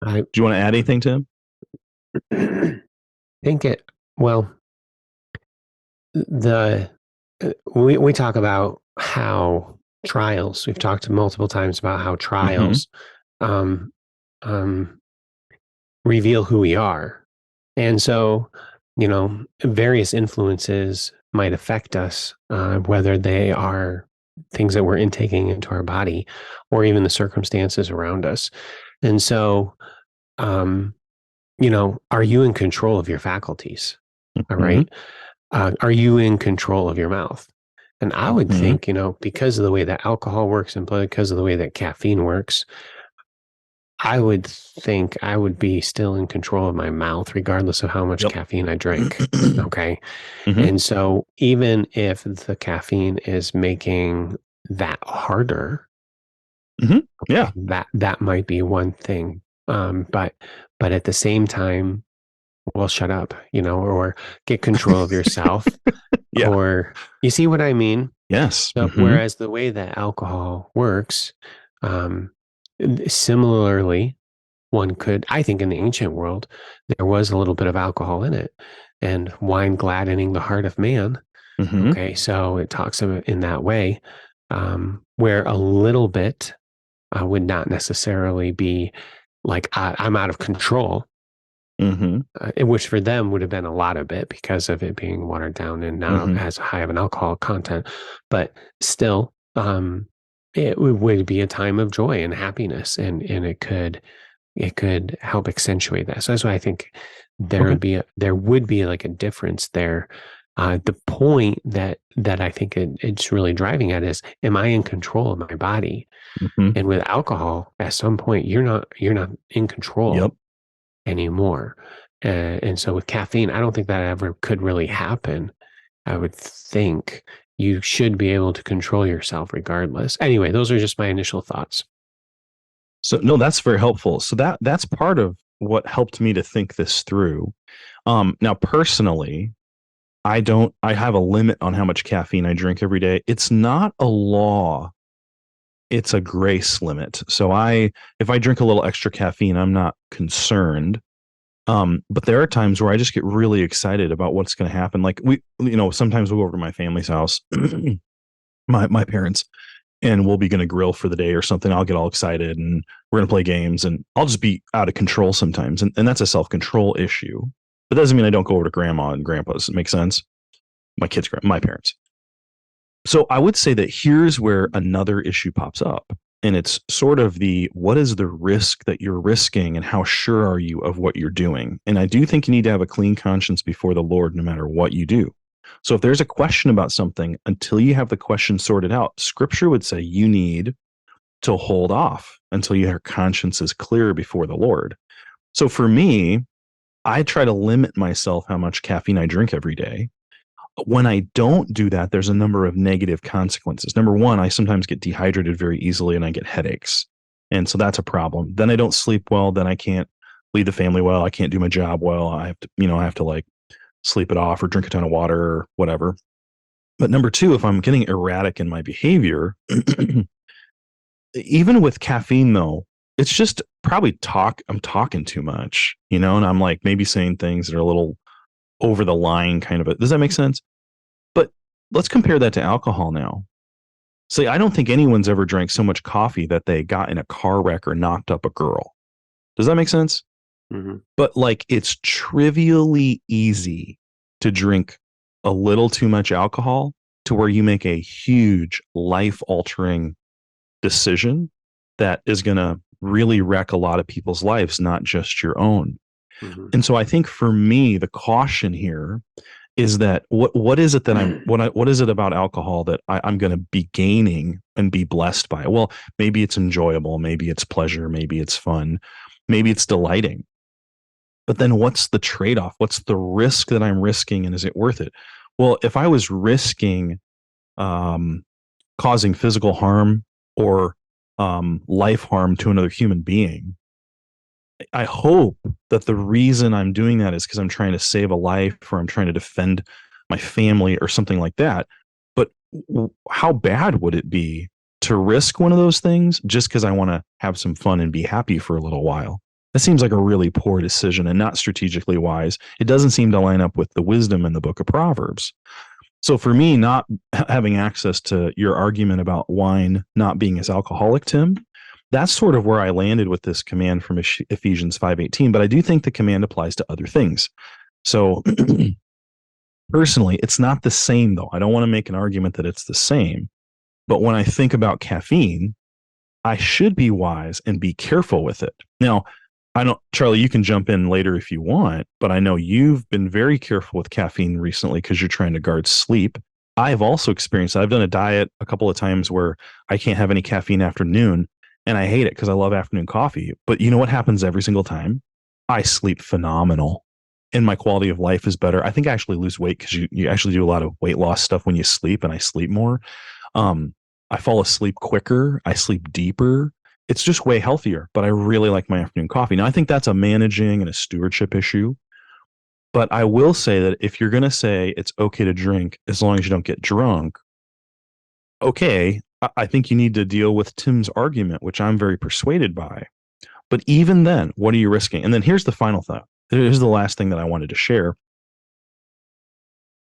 I Do you want to add anything, Tim? think we talk about how trials, we've talked multiple times about how trials reveal who we are. And so various influences might affect us, whether they are things that we're intaking into our body or even the circumstances around us. And so, are you in control of your faculties? All Mhm. right. Are you in control of your mouth? And I would Mhm. think, because of the way that alcohol works and because of the way that caffeine works, I would think I would be still in control of my mouth, regardless of how much Yep. caffeine I drink. Okay. Mhm. And so even if the caffeine is making that harder, Mhm. Yeah. okay, that might be one thing. But at the same time, well, shut up, or get control of yourself, Yeah. or you see what I mean? Yes. So Mhm. whereas the way that alcohol works, um, similarly, I think in the ancient world, there was a little bit of alcohol in it, and wine gladdening the heart of man. Mhm. Okay, so it talks of it in that way, where a little bit would not necessarily be like I'm out of control, Mhm. which for them would have been a lot of it because of it being watered down and not Mhm. as high of an alcohol content. But still, it would be a time of joy and happiness, and it could help accentuate that. So that's why I think Okay. there would be like a difference there. The point that I think it's really driving at is, am I in control of my body? Mhm. And with alcohol, at some point, you're not in Yep. control anymore. And so with caffeine, I don't think that ever could really happen. I would think you should be able to control yourself regardless. Anyway, those are just my initial thoughts. So no, that's very helpful. So that's part of what helped me to think this through. Now personally, I have a limit on how much caffeine I drink every day. It's not a law, it's a grace limit. So if I drink a little extra caffeine, I'm not concerned. But there are times where I just get really excited about what's going to happen. Like sometimes we'll go over to my family's house, my parents, and we'll be going to grill for the day or something. I'll get all excited and we're going to play games and I'll just be out of control sometimes. And that's a self-control issue. But that doesn't mean I don't go over to grandma and grandpa's. It makes sense. My parents. So I would say that here's where another issue pops up. And it's sort of what is the risk that you're risking and how sure are you of what you're doing? And I do think you need to have a clean conscience before the Lord, no matter what you do. So if there's a question about something, until you have the question sorted out, scripture would say you need to hold off until your conscience is clear before the Lord. So for me, I try to limit myself how much caffeine I drink every day. When I don't do that, there's a number of negative consequences. Number one, I sometimes get dehydrated very easily and I get headaches. And so that's a problem. Then I don't sleep well. Then I can't lead the family well. I can't do my job well. I have to like sleep it off or drink a ton of water or whatever. But number two, if I'm getting erratic in my behavior, even with caffeine though, it's just probably I'm talking too much, and I'm like maybe saying things that are a little over the line kind of does that make sense? But let's compare that to alcohol now. Say, I don't think anyone's ever drank so much coffee that they got in a car wreck or knocked up a girl. Does that make sense? Mhm. But like it's trivially easy to drink a little too much alcohol to where you make a huge life altering decision that is going to really wreck a lot of people's lives, not just your own. Mhm. And so I think for me, the caution here is that what is it that what is it about alcohol that I'm going to be gaining and be blessed by? Well, maybe it's enjoyable, maybe it's pleasure, maybe it's fun, maybe it's delighting. But then what's the trade-off? What's the risk that I'm risking, and is it worth it? Well, if I was risking um, causing physical harm or life harm to another human being, I hope that the reason I'm doing that is because I'm trying to save a life or I'm trying to defend my family or something like that. But how bad would it be to risk one of those things just because I want to have some fun and be happy for a little while? That seems like a really poor decision and not strategically wise. It doesn't seem to line up with the wisdom in the book of Proverbs. So for me, not having access to your argument about wine not being as alcoholic, Tim, that's sort of where I landed with this command from Ephesians 5:18. But I do think the command applies to other things. So personally, it's not the same though. I don't want to make an argument that it's the same. But when I think about caffeine, I should be wise and be careful with it. Now, I don't, Charlie, you can jump in later if you want, but I know you've been very careful with caffeine recently because you're trying to guard sleep. I've also experienced, I've done a diet a couple of times where I can't have any caffeine after noon, and I hate it because I love afternoon coffee. But you know what happens every single time? I sleep phenomenal and my quality of life is better. I think I actually lose weight because you actually do a lot of weight loss stuff when you sleep, and I sleep more. Um, I fall asleep quicker. I sleep deeper. It's just way healthier, but I really like my afternoon coffee. Now, I think that's a managing and a stewardship issue. But I will say that if you're going to say it's okay to drink as long as you don't get drunk, okay, I think you need to deal with Tim's argument, which I'm very persuaded by. But even then, what are you risking? And then here's the final thought. Here's the last thing that I wanted to share.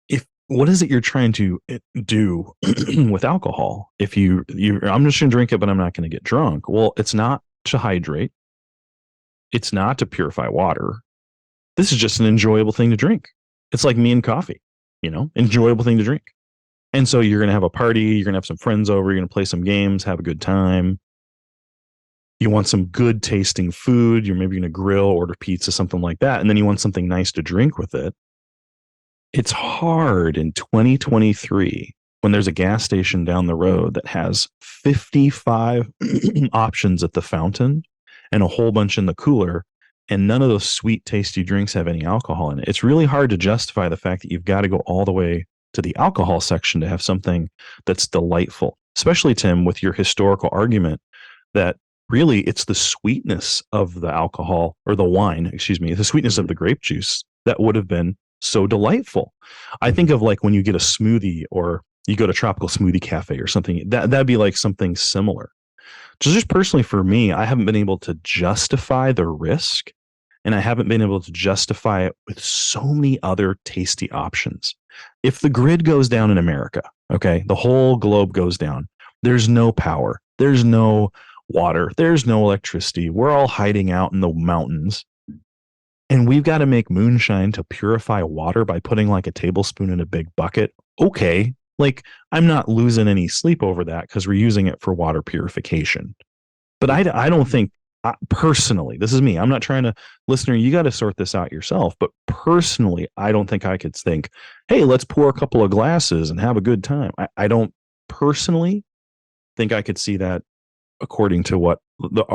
If what is it you're trying to do with alcohol? If I'm just going to drink it, but I'm not going to get drunk. Well, it's not to hydrate. It's not to purify water. This is just an enjoyable thing to drink. It's like me and coffee, enjoyable thing to drink. And so you're going to have a party. You're going to have some friends over. You're going to play some games, have a good time. You want some good tasting food. You're maybe going to grill, order pizza, something like that. And then you want something nice to drink with it. It's hard in 2023 when there's a gas station down the road that has 55 options at the fountain and a whole bunch in the cooler, and none of those sweet, tasty drinks have any alcohol in it. It's really hard to justify the fact that you've got to go all the way to the alcohol section to have something that's delightful, especially, Tim, with your historical argument that really it's the sweetness of the alcohol or the wine, the sweetness of the grape juice that would have been so delightful. I think of like when you get a smoothie or you go to Tropical Smoothie Cafe or something, that'd be like something similar. Just personally for me, I haven't been able to justify the risk, and I haven't been able to justify it with so many other tasty options. If the grid goes down in America, okay, the whole globe goes down, there's no power, there's no water, there's no electricity, we're all hiding out in the mountains, and we've got to make moonshine to purify water by putting like a tablespoon in a big bucket. Okay, like I'm not losing any sleep over that because we're using it for water purification. But I don't think, personally, this is me. I'm not trying to, listener, you got to sort this out yourself. But personally, I don't think I could think, hey, let's pour a couple of glasses and have a good time. I don't personally think I could see that according to what the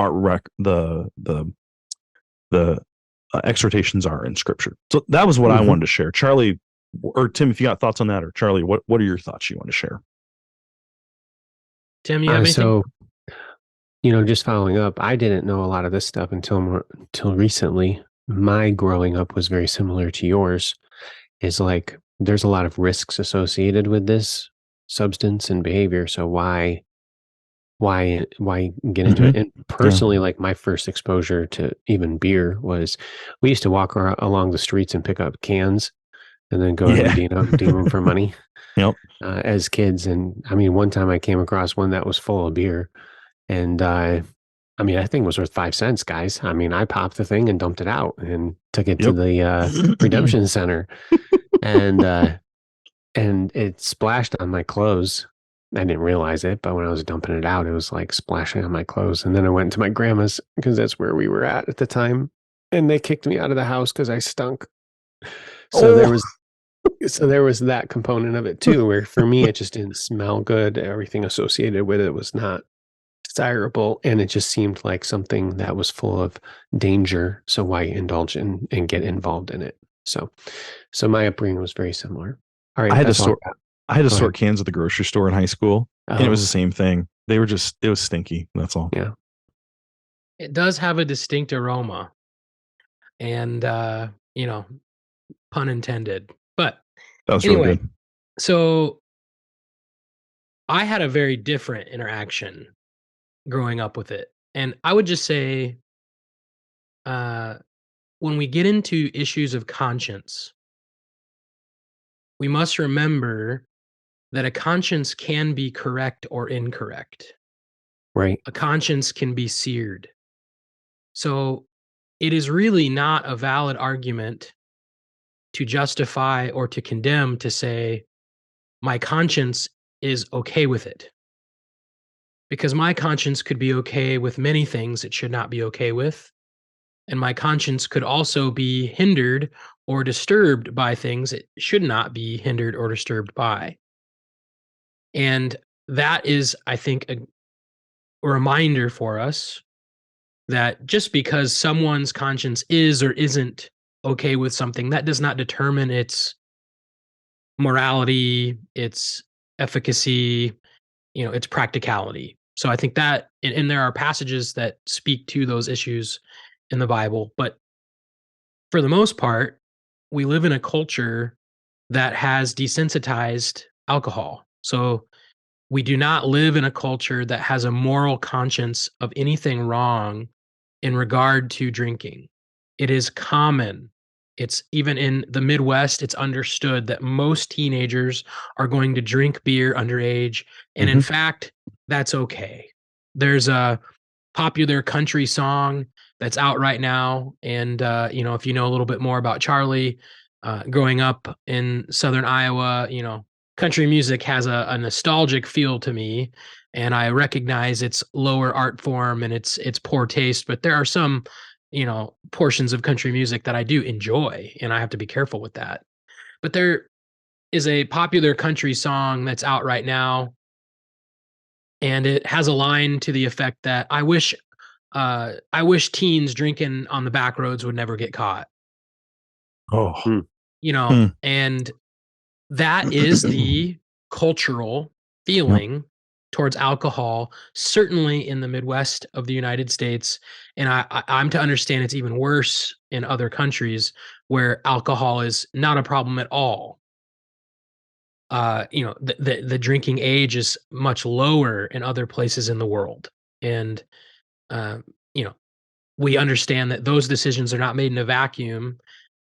exhortations are in Scripture. So that was what I wanted to share. Charlie or Tim, if you got thoughts on that, or Charlie, what are your thoughts you want to share? Tim, you have anything? So, just following up, I didn't know a lot of this stuff until recently. My growing up was very similar to yours. Is like there's a lot of risks associated with this substance and behavior. So why get into it? And personally, like my first exposure to even beer was we used to walk along the streets and pick up cans and then go and redeem them for money. Yep. As kids. And I mean, one time I came across one that was full of beer, and I mean, that thing was worth 5 cents, guys. I mean, I popped the thing and dumped it out and took it to the redemption center, and it splashed on my clothes. I didn't realize it, but when I was dumping it out, it was like splashing on my clothes. And then I went to my grandma's because that's where we were at the time, and they kicked me out of the house because I stunk. So there was that component of it too, where for me, it just didn't smell good. Everything associated with it was not desirable. And it just seemed like something that was full of danger. So why indulge in and get involved in it? So my upbringing was very similar. All right. I had to sort cans at the grocery store in high school, and it was the same thing. It was stinky. That's all. Yeah. It does have a distinct aroma, and pun intended. But that was anyway, really good. So I had a very different interaction growing up with it. And I would just say, when we get into issues of conscience, we must remember that a conscience can be correct or incorrect. Right. A conscience can be seared. So it is really not a valid argument to justify or to condemn, to say, my conscience is okay with it. Because my conscience could be okay with many things it should not be okay with. And my conscience could also be hindered or disturbed by things it should not be hindered or disturbed by. And that is, I think, a reminder for us that just because someone's conscience is or isn't okay with something, that does not determine its morality, its efficacy, its practicality. So I think that, and there are passages that speak to those issues in the Bible, but for the most part, we live in a culture that has desensitized alcohol. So we do not live in a culture that has a moral conscience of anything wrong in regard to drinking. It is common. It's even in the Midwest, it's understood that most teenagers are going to drink beer underage. And in fact, that's okay. There's a popular country song that's out right now. And, if you know a little bit more about Charlie, growing up in Southern Iowa, country music has a nostalgic feel to me, and I recognize its lower art form and its poor taste, but there are some, portions of country music that I do enjoy, and I have to be careful with that. But there is a popular country song that's out right now, and it has a line to the effect that I wish teens drinking on the back roads would never get caught. Oh. And that is the cultural feeling towards alcohol, certainly in the Midwest of the United States. And I'm to understand it's even worse in other countries where alcohol is not a problem at all. The drinking age is much lower in other places in the world. And, uh, you know, we understand that those decisions are not made in a vacuum,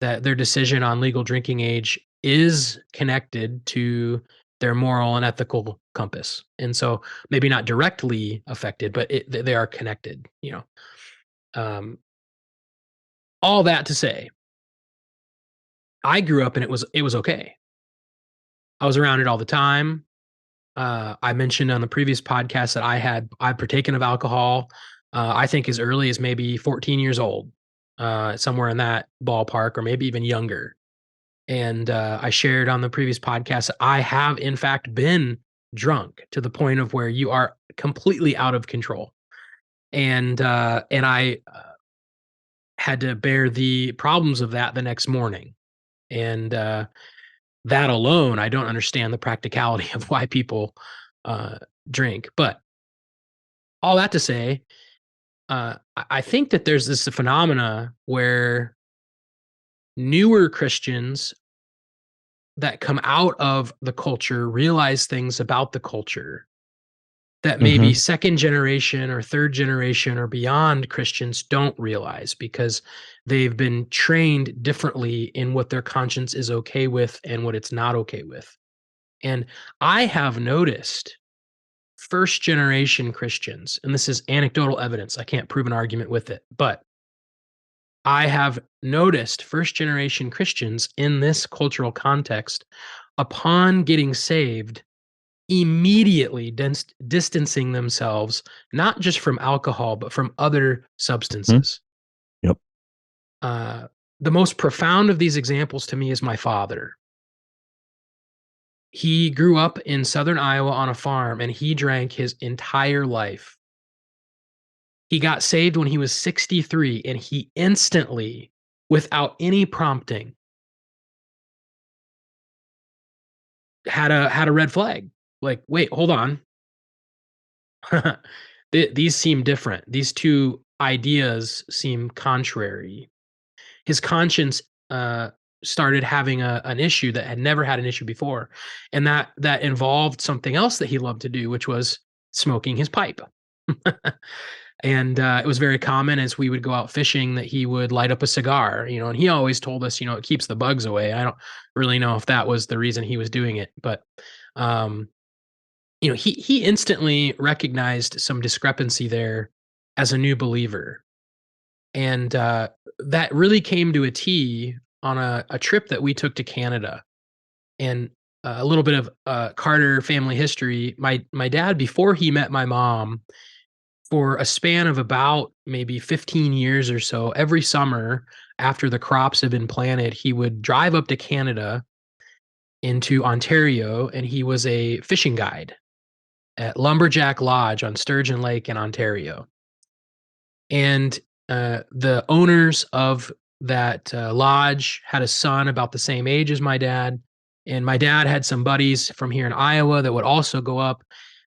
that their decision on legal drinking age is connected to their moral and ethical compass. And so maybe not directly affected, but they are connected. Um, all that to say, I grew up and it was okay. I was around it all the time. I mentioned on the previous podcast that I've partaken of alcohol. I think as early as maybe 14 years old, somewhere in that ballpark, or maybe even younger. And I shared on the previous podcast that I have in fact been drunk to the point of where you are completely out of control, and I had to bear the problems of that the next morning. And that alone, I don't understand the practicality of why people uh, drink. But all that to say, I think that there's this phenomena where newer Christians that come out of the culture realize things about the culture that maybe second generation or third generation or beyond Christians don't realize, because they've been trained differently in what their conscience is okay with and what it's not okay with. And I have noticed first generation Christians, and this is anecdotal evidence, I can't prove an argument with it, but I have noticed first generation Christians in this cultural context, upon getting saved, immediately distancing themselves, not just from alcohol, but from other substances. Yep. The most profound of these examples to me is my father. He grew up in Southern Iowa on a farm, and he drank his entire life. He got saved when he was 63, and he instantly, without any prompting, had a red flag. Like, wait, hold on. These seem different. These two ideas seem contrary. His conscience started having an issue that had never had an issue before, and that involved something else that he loved to do, which was smoking his pipe. And it was very common as we would go out fishing that he would light up a cigar, and he always told us, it keeps the bugs away. I don't really know if that was the reason he was doing it, but um, he instantly recognized some discrepancy there as a new believer. And that really came to a T on a trip that we took to Canada, and a little bit of Carter family history. My dad, before he met my mom, for a span of about maybe 15 years or so, every summer after the crops had been planted, he would drive up to Canada into Ontario, and he was a fishing guide at Lumberjack Lodge on Sturgeon Lake in Ontario. And the owners of that lodge had a son about the same age as my dad. And my dad had some buddies from here in Iowa that would also go up.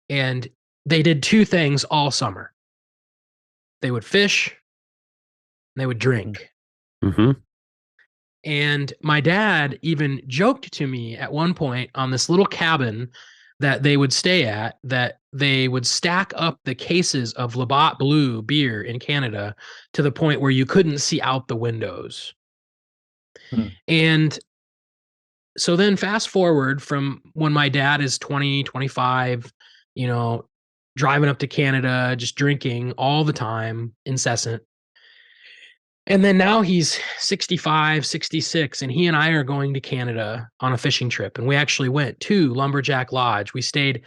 And they did two things all summer: they would fish and they would drink. Mm-hmm. And my dad even joked to me at one point on this little cabin that they would stay at, that they would stack up the cases of Labatt Blue beer in Canada to the point where you couldn't see out the windows. Hmm. And so then fast forward from when my dad is 20, 25, you know, driving up to Canada, just drinking all the time, incessant. And then now he's 65, 66, and he and I are going to Canada on a fishing trip. And we actually went to Lumberjack Lodge. We stayed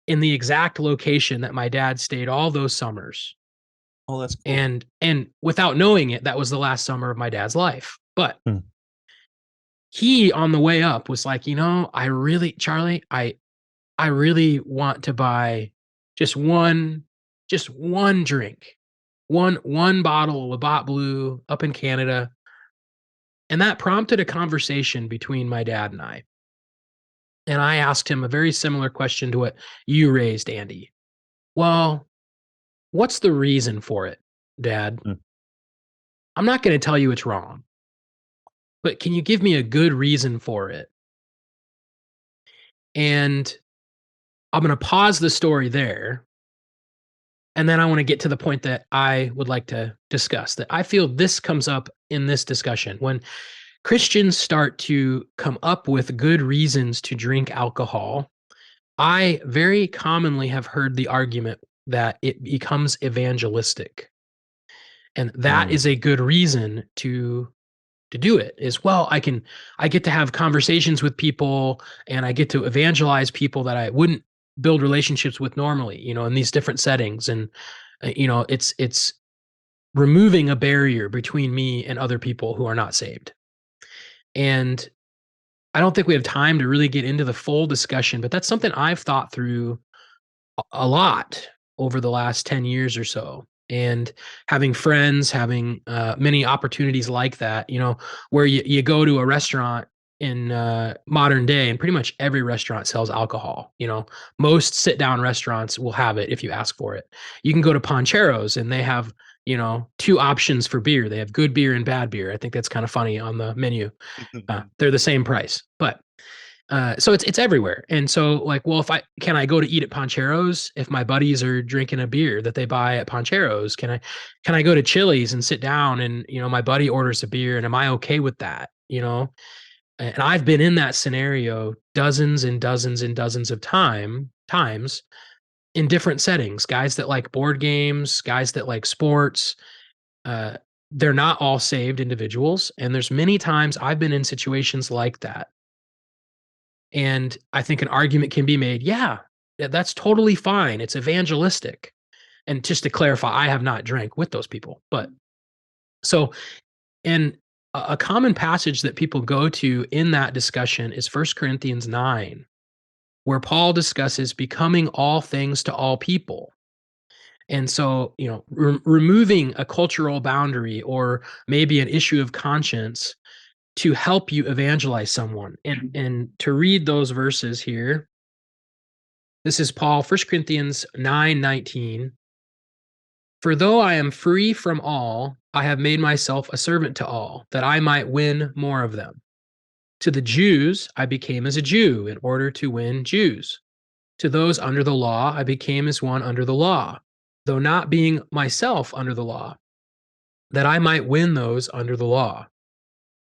in the exact location that my dad stayed all those summers. Oh, that's cool. And without knowing it, that was the last summer of my dad's life. But Hmm. he, on the way up, was like, Charlie, I really want to buy just one drink, one bottle of Labatt Blue up in Canada. And that prompted a conversation between my dad and I. And I asked him a very similar question to what you raised, Andy. Well, what's the reason for it, Dad? Hmm. I'm not going to tell you it's wrong, but can you give me a good reason for it? And I'm going to pause the story there. And then I want to get to the point that I would like to discuss, that I feel this comes up in this discussion. When Christians start to come up with good reasons to drink alcohol, I very commonly have heard the argument that it becomes evangelistic. And that is a good reason to do it. Is, well, I get to have conversations with people, and I get to evangelize people that I wouldn't build relationships with normally, in these different settings. And it's removing a barrier between me and other people who are not saved. And I don't think we have time to really get into the full discussion, but that's something I've thought through a lot over the last 10 years or so. And having friends, having many opportunities like that, where you go to a restaurant in modern day, and pretty much every restaurant sells alcohol. Most sit down restaurants will have it if you ask for it. You can go to Poncheros and they have, two options for beer. They have good beer and bad beer. I think that's kind of funny on the menu. They're the same price, but so it's everywhere. And so, like, well, can I go to eat at Poncheros if my buddies are drinking a beer that they buy at Poncheros? Can I go to Chili's and sit down and, my buddy orders a beer, and am I okay with that? And I've been in that scenario dozens and dozens and dozens of times in different settings. Guys that like board games, guys that like sports, they're not all saved individuals. And there's many times I've been in situations like that. And I think an argument can be made, yeah, that's totally fine. It's evangelistic. And just to clarify, I have not drank with those people. But so, and a common passage that people go to in that discussion is 1 Corinthians 9, where Paul discusses becoming all things to all people. And so, removing a cultural boundary or maybe an issue of conscience to help you evangelize someone. And to read those verses here, this is Paul, 1 Corinthians 9:19. For though I am free from all, I have made myself a servant to all, that I might win more of them. To the Jews, I became as a Jew in order to win Jews. To those under the law, I became as one under the law, though not being myself under the law, that I might win those under the law.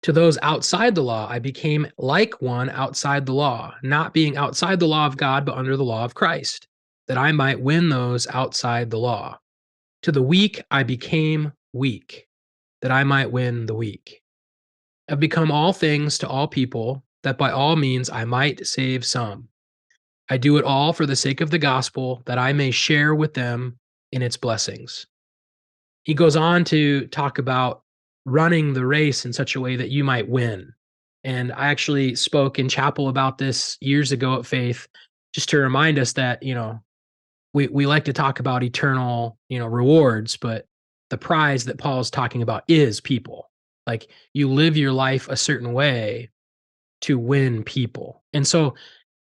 To those outside the law, I became like one outside the law, not being outside the law of God, but under the law of Christ, that I might win those outside the law. To the weak, I became weak, that I might win the weak. I've become all things to all people, that by all means I might save some. I do it all for the sake of the gospel, that I may share with them in its blessings. He goes on to talk about running the race in such a way that you might win. And I actually spoke in chapel about this years ago at Faith, just to remind us that, we like to talk about eternal, rewards, but the prize that Paul is talking about is people. Like, you live your life a certain way to win people. And so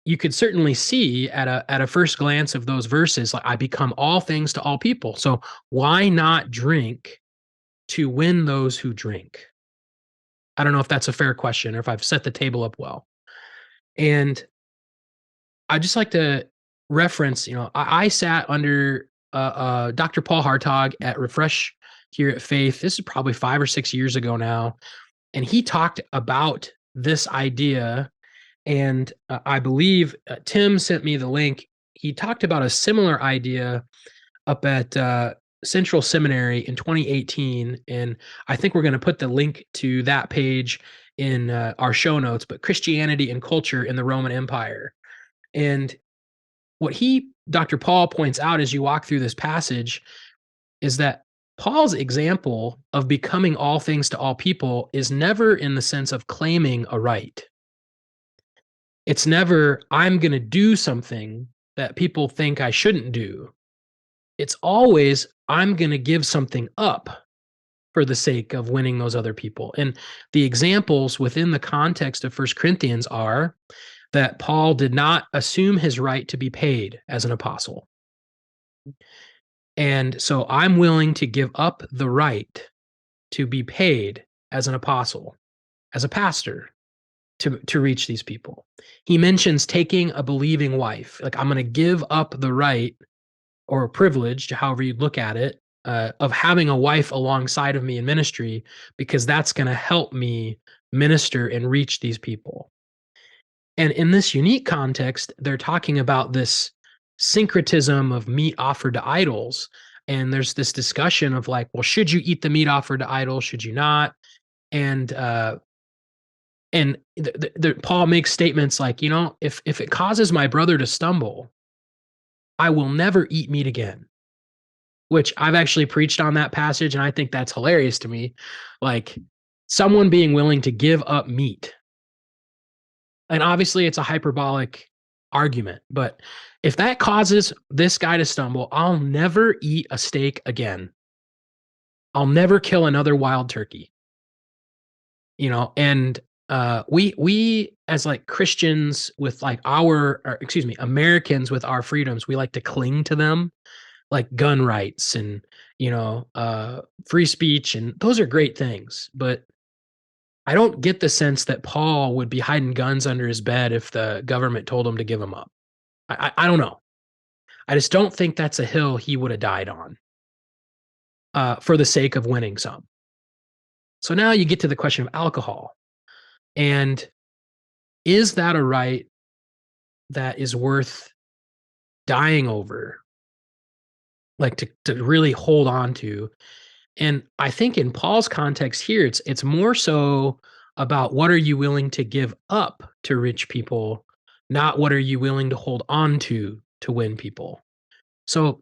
you could certainly see at a first glance of those verses, like, I become all things to all people. So why not drink to win those who drink? I don't know if that's a fair question or if I've set the table up well. And I just like to reference, I sat under Dr. Paul Hartog at Refresh here at Faith. This is probably 5 or 6 years ago now. And he talked about this idea. And I believe Tim sent me the link. He talked about a similar idea up at Central Seminary in 2018. And I think we're going to put the link to that page in our show notes, but Christianity and Culture in the Roman Empire. And what Dr. Paul points out as you walk through this passage is that Paul's example of becoming all things to all people is never in the sense of claiming a right. It's never, I'm going to do something that people think I shouldn't do. It's always, I'm going to give something up for the sake of winning those other people. And the examples within the context of 1 Corinthians are that Paul did not assume his right to be paid as an apostle. And so I'm willing to give up the right to be paid as an apostle, as a pastor, to reach these people. He mentions taking a believing wife. Like, I'm going to give up the right or privilege, however you look at it, of having a wife alongside of me in ministry, because that's going to help me minister and reach these people. And in this unique context, they're talking about this syncretism of meat offered to idols. And there's this discussion of like, well, should you eat the meat offered to idols? Should you not? And Paul makes statements like, if it causes my brother to stumble, I will never eat meat again. Which I've actually preached on that passage, and I think that's hilarious to me. Like, someone being willing to give up meat. And obviously it's a hyperbolic argument, but if that causes this guy to stumble, I'll never eat a steak again. I'll never kill another wild turkey. And we as like Christians with like Americans with our freedoms, we like to cling to them, like gun rights and free speech, and those are great things. But I don't get the sense that Paul would be hiding guns under his bed if the government told him to give them up. I don't know. I just don't think that's a hill he would have died on for the sake of winning some. So now you get to the question of alcohol. And is that a right that is worth dying over? Like to really hold on to? And I think in Paul's context here, it's more so about what are you willing to give up to reach people, not what are you willing to hold on to win people. So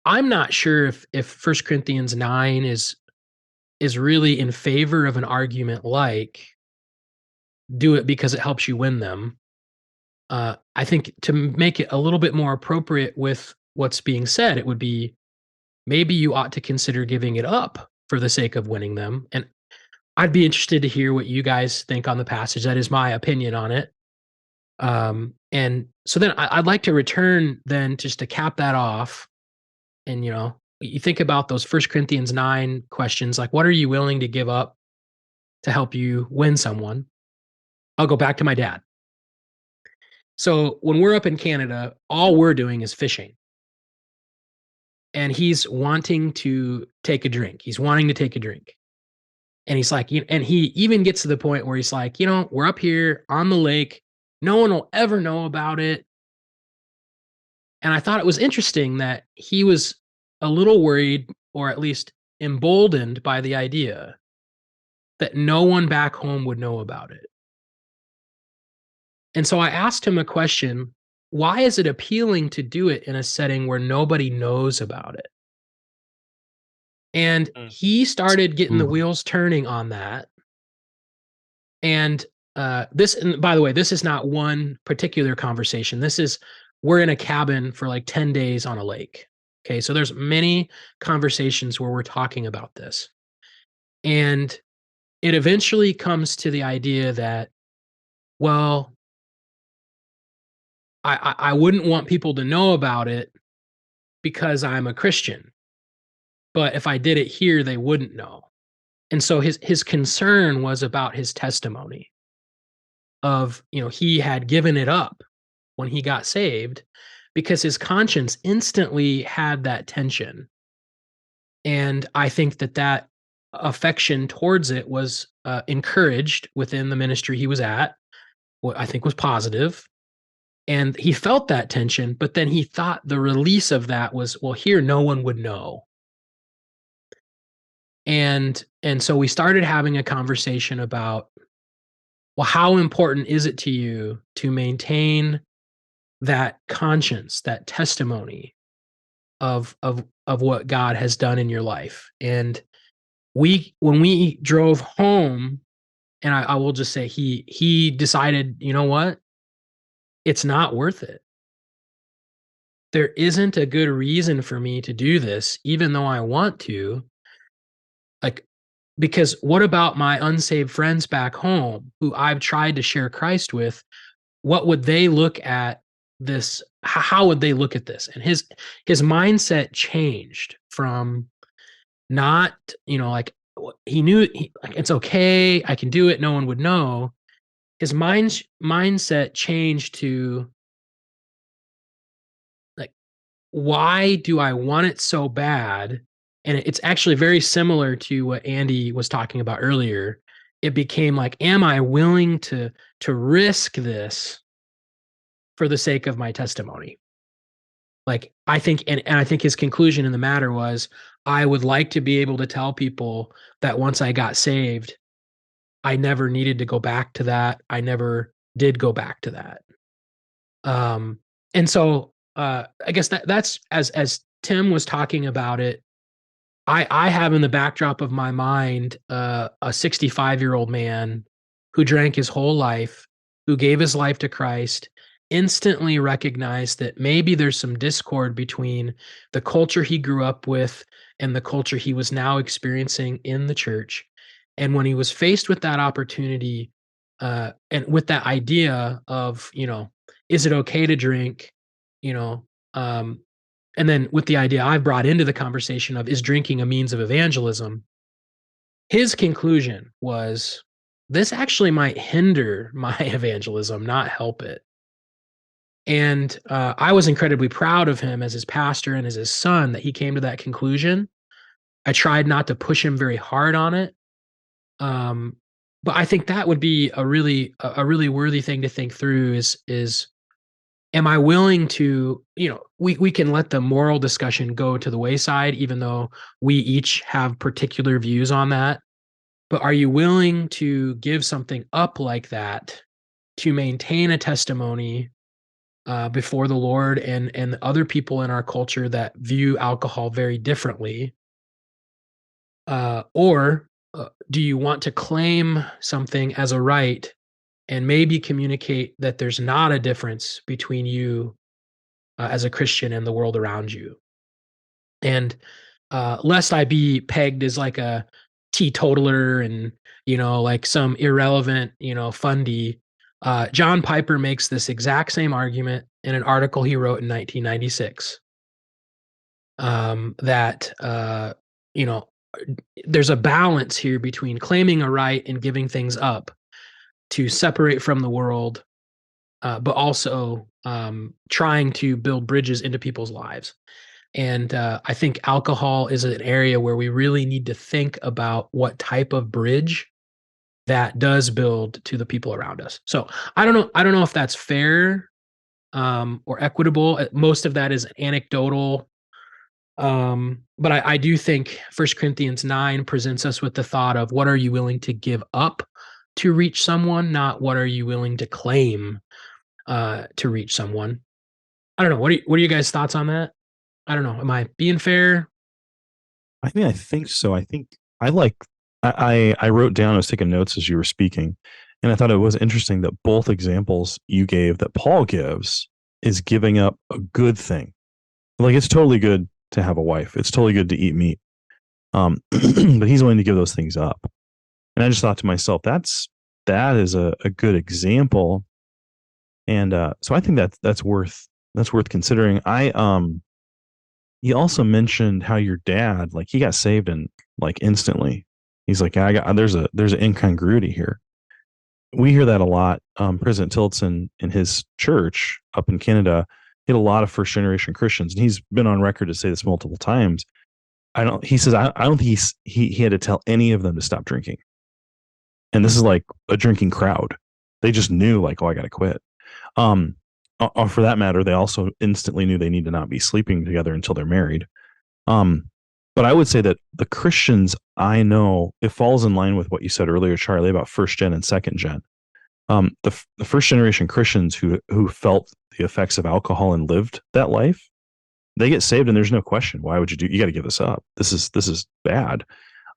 I'm not sure if 1 Corinthians 9 is really in favor of an argument like do it because it helps you win them. I think to make it a little bit more appropriate with what's being said, it would be maybe you ought to consider giving it up for the sake of winning them. And I'd be interested to hear what you guys think on the passage. That is my opinion on it. And so then I'd like to return then just to cap that off. And, you think about those 1 Corinthians 9 questions, like what are you willing to give up to help you win someone? I'll go back to my dad. So when we're up in Canada, all we're doing is fishing. And he's wanting to take a drink. And he's like, and he even gets to the point where he's like, we're up here on the lake. No one will ever know about it. And I thought it was interesting that he was a little worried, or at least emboldened by the idea that no one back home would know about it. And so I asked him a question, why is it appealing to do it in a setting where nobody knows about it? And he started getting the Ooh. wheels turning on that. And this, and by the way, this is not one particular conversation. This is, we're in a cabin for like 10 days on a lake. Okay. So there's many conversations where we're talking about this. And it eventually comes to the idea that, well, I wouldn't want people to know about it because I'm a Christian. But if I did it here, they wouldn't know. And so his concern was about his testimony of, he had given it up when he got saved because his conscience instantly had that tension. And I think that affection towards it was encouraged within the ministry he was at, what I think was positive. And he felt that tension, but then he thought the release of that was, well, here no one would know. And so we started having a conversation about, well, how important is it to you to maintain that conscience, that testimony of what God has done in your life? And when we drove home, and I will just say he decided, you know what? It's not worth it. There isn't a good reason for me to do this, even though I want to. Like, because what about my unsaved friends back home who I've tried to share Christ with? What would they look at this? How would they look at this? And his mindset changed from not, like, he knew like, it's okay, I can do it, no one would know. His mindset changed to, like, why do I want it so bad? And it's actually very similar to what Andy was talking about earlier. It became like, am I willing to risk this for the sake of my testimony? Like, I think, and I think his conclusion in the matter was, I would like to be able to tell people that once I got saved, I never needed to go back to that. I never did go back to that. And so I guess that's, as Tim was talking about it, I have in the backdrop of my mind a 65-year-old man who drank his whole life, who gave his life to Christ, instantly recognized that maybe there's some discord between the culture he grew up with and the culture he was now experiencing in the church. And when he was faced with that opportunity, and with that idea of, is it okay to drink, you know, um, and then with the idea I've brought into the conversation of, is drinking a means of evangelism? His conclusion was, this actually might hinder my evangelism, not help it. And I was incredibly proud of him as his pastor and as his son that he came to that conclusion. I tried not to push him very hard on it. Um, but I think that would be a really worthy thing to think through is am I willing to, we can let the moral discussion go to the wayside, even though we each have particular views on that. But are you willing to give something up like that to maintain a testimony before the Lord and other people in our culture that view alcohol very differently? Or do you want to claim something as a right and maybe communicate that there's not a difference between you as a Christian and the world around you? And lest I be pegged as like a teetotaler and, like some irrelevant, fundy, John Piper makes this exact same argument in an article he wrote in 1996. That, there's a balance here between claiming a right and giving things up to separate from the world, but also trying to build bridges into people's lives. And I think alcohol is an area where we really need to think about what type of bridge that does build to the people around us. So I don't know. I don't know if that's fair or equitable. Most of that is anecdotal But I do think 1 Corinthians 9 presents us with the thought of what are you willing to give up to reach someone, not what are you willing to claim to reach someone. I don't know. What are you guys' thoughts on that? I don't know. Am I being fair? I think so. I think I like I wrote down, I was taking notes as you were speaking, and I thought it was interesting that both examples you gave that Paul gives is giving up a good thing. Like it's totally good to have a wife. It's totally good to eat meat. But he's willing to give those things up. And I just thought to myself, that is a good example. And so I think that's worth considering. You also mentioned how your dad, like he got saved and like instantly. He's like, there's an incongruity here. We hear that a lot. President Tillotson in his church up in Canada, he had a lot of first generation Christians, and he's been on record to say this multiple times. He says, I don't think he had to tell any of them to stop drinking. And this is like a drinking crowd. They just knew like, oh, I got to quit. For that matter, they also instantly knew they need to not be sleeping together until they're married. But I would say that the Christians I know, it falls in line with what you said earlier, Charlie, about first gen and second gen. The first generation Christians who felt the effects of alcohol and lived that life, they get saved, and there's no question. Why would you got to give this up? This is bad.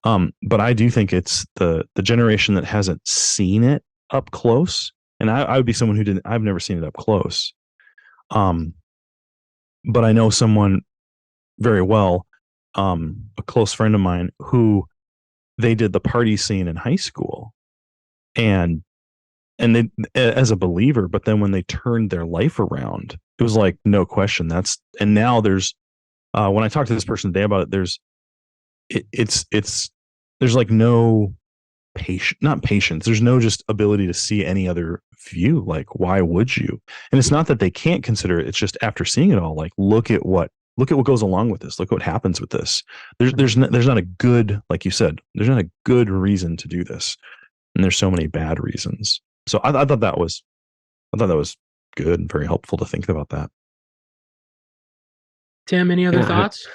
But I do think it's the generation that hasn't seen it up close. And I would be someone who I've never seen it up close. But I know someone very well, a close friend of mine who they did the party scene in high school and they, as a believer, but then when they turned their life around, it was like, no question. And now there's, when I talked to this person today about it, there's like no not patience. There's no just ability to see any other view. Like, why would you? And it's not that they can't consider it. It's just after seeing it all, like, look at what goes along with this. Look what happens with this. There's not a good, like you said, there's not a good reason to do this. And there's so many bad reasons. So I thought that was good and very helpful to think about that. Tim, any other thoughts?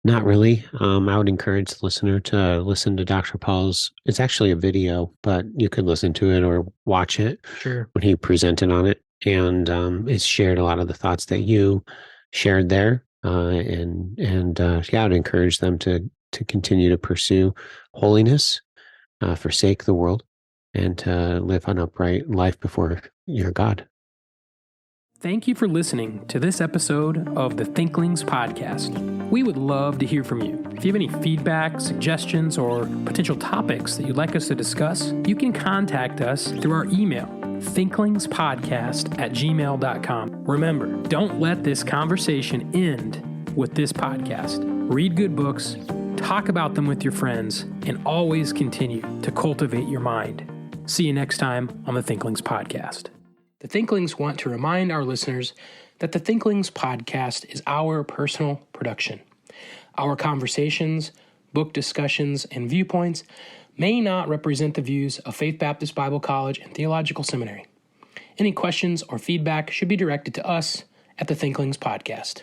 Not really. I would encourage the listener to listen to Dr. Paul's. It's actually a video, but you could listen to it or watch it. Sure. When he presented on it, and it's shared a lot of the thoughts that you shared there. I would encourage them to continue to pursue holiness, forsake the world, and to live an upright life before your God. Thank you for listening to this episode of the Thinklings podcast. We would love to hear from you. If you have any feedback, suggestions, or potential topics that you'd like us to discuss, you can contact us through our email, thinklingspodcast@gmail.com. Remember, don't let this conversation end with this podcast. Read good books, talk about them with your friends, and always continue to cultivate your mind. See you next time on the Thinklings podcast. The Thinklings want to remind our listeners that the Thinklings podcast is our personal production. Our conversations, book discussions, and viewpoints may not represent the views of Faith Baptist Bible College and Theological Seminary. Any questions or feedback should be directed to us at the Thinklings podcast.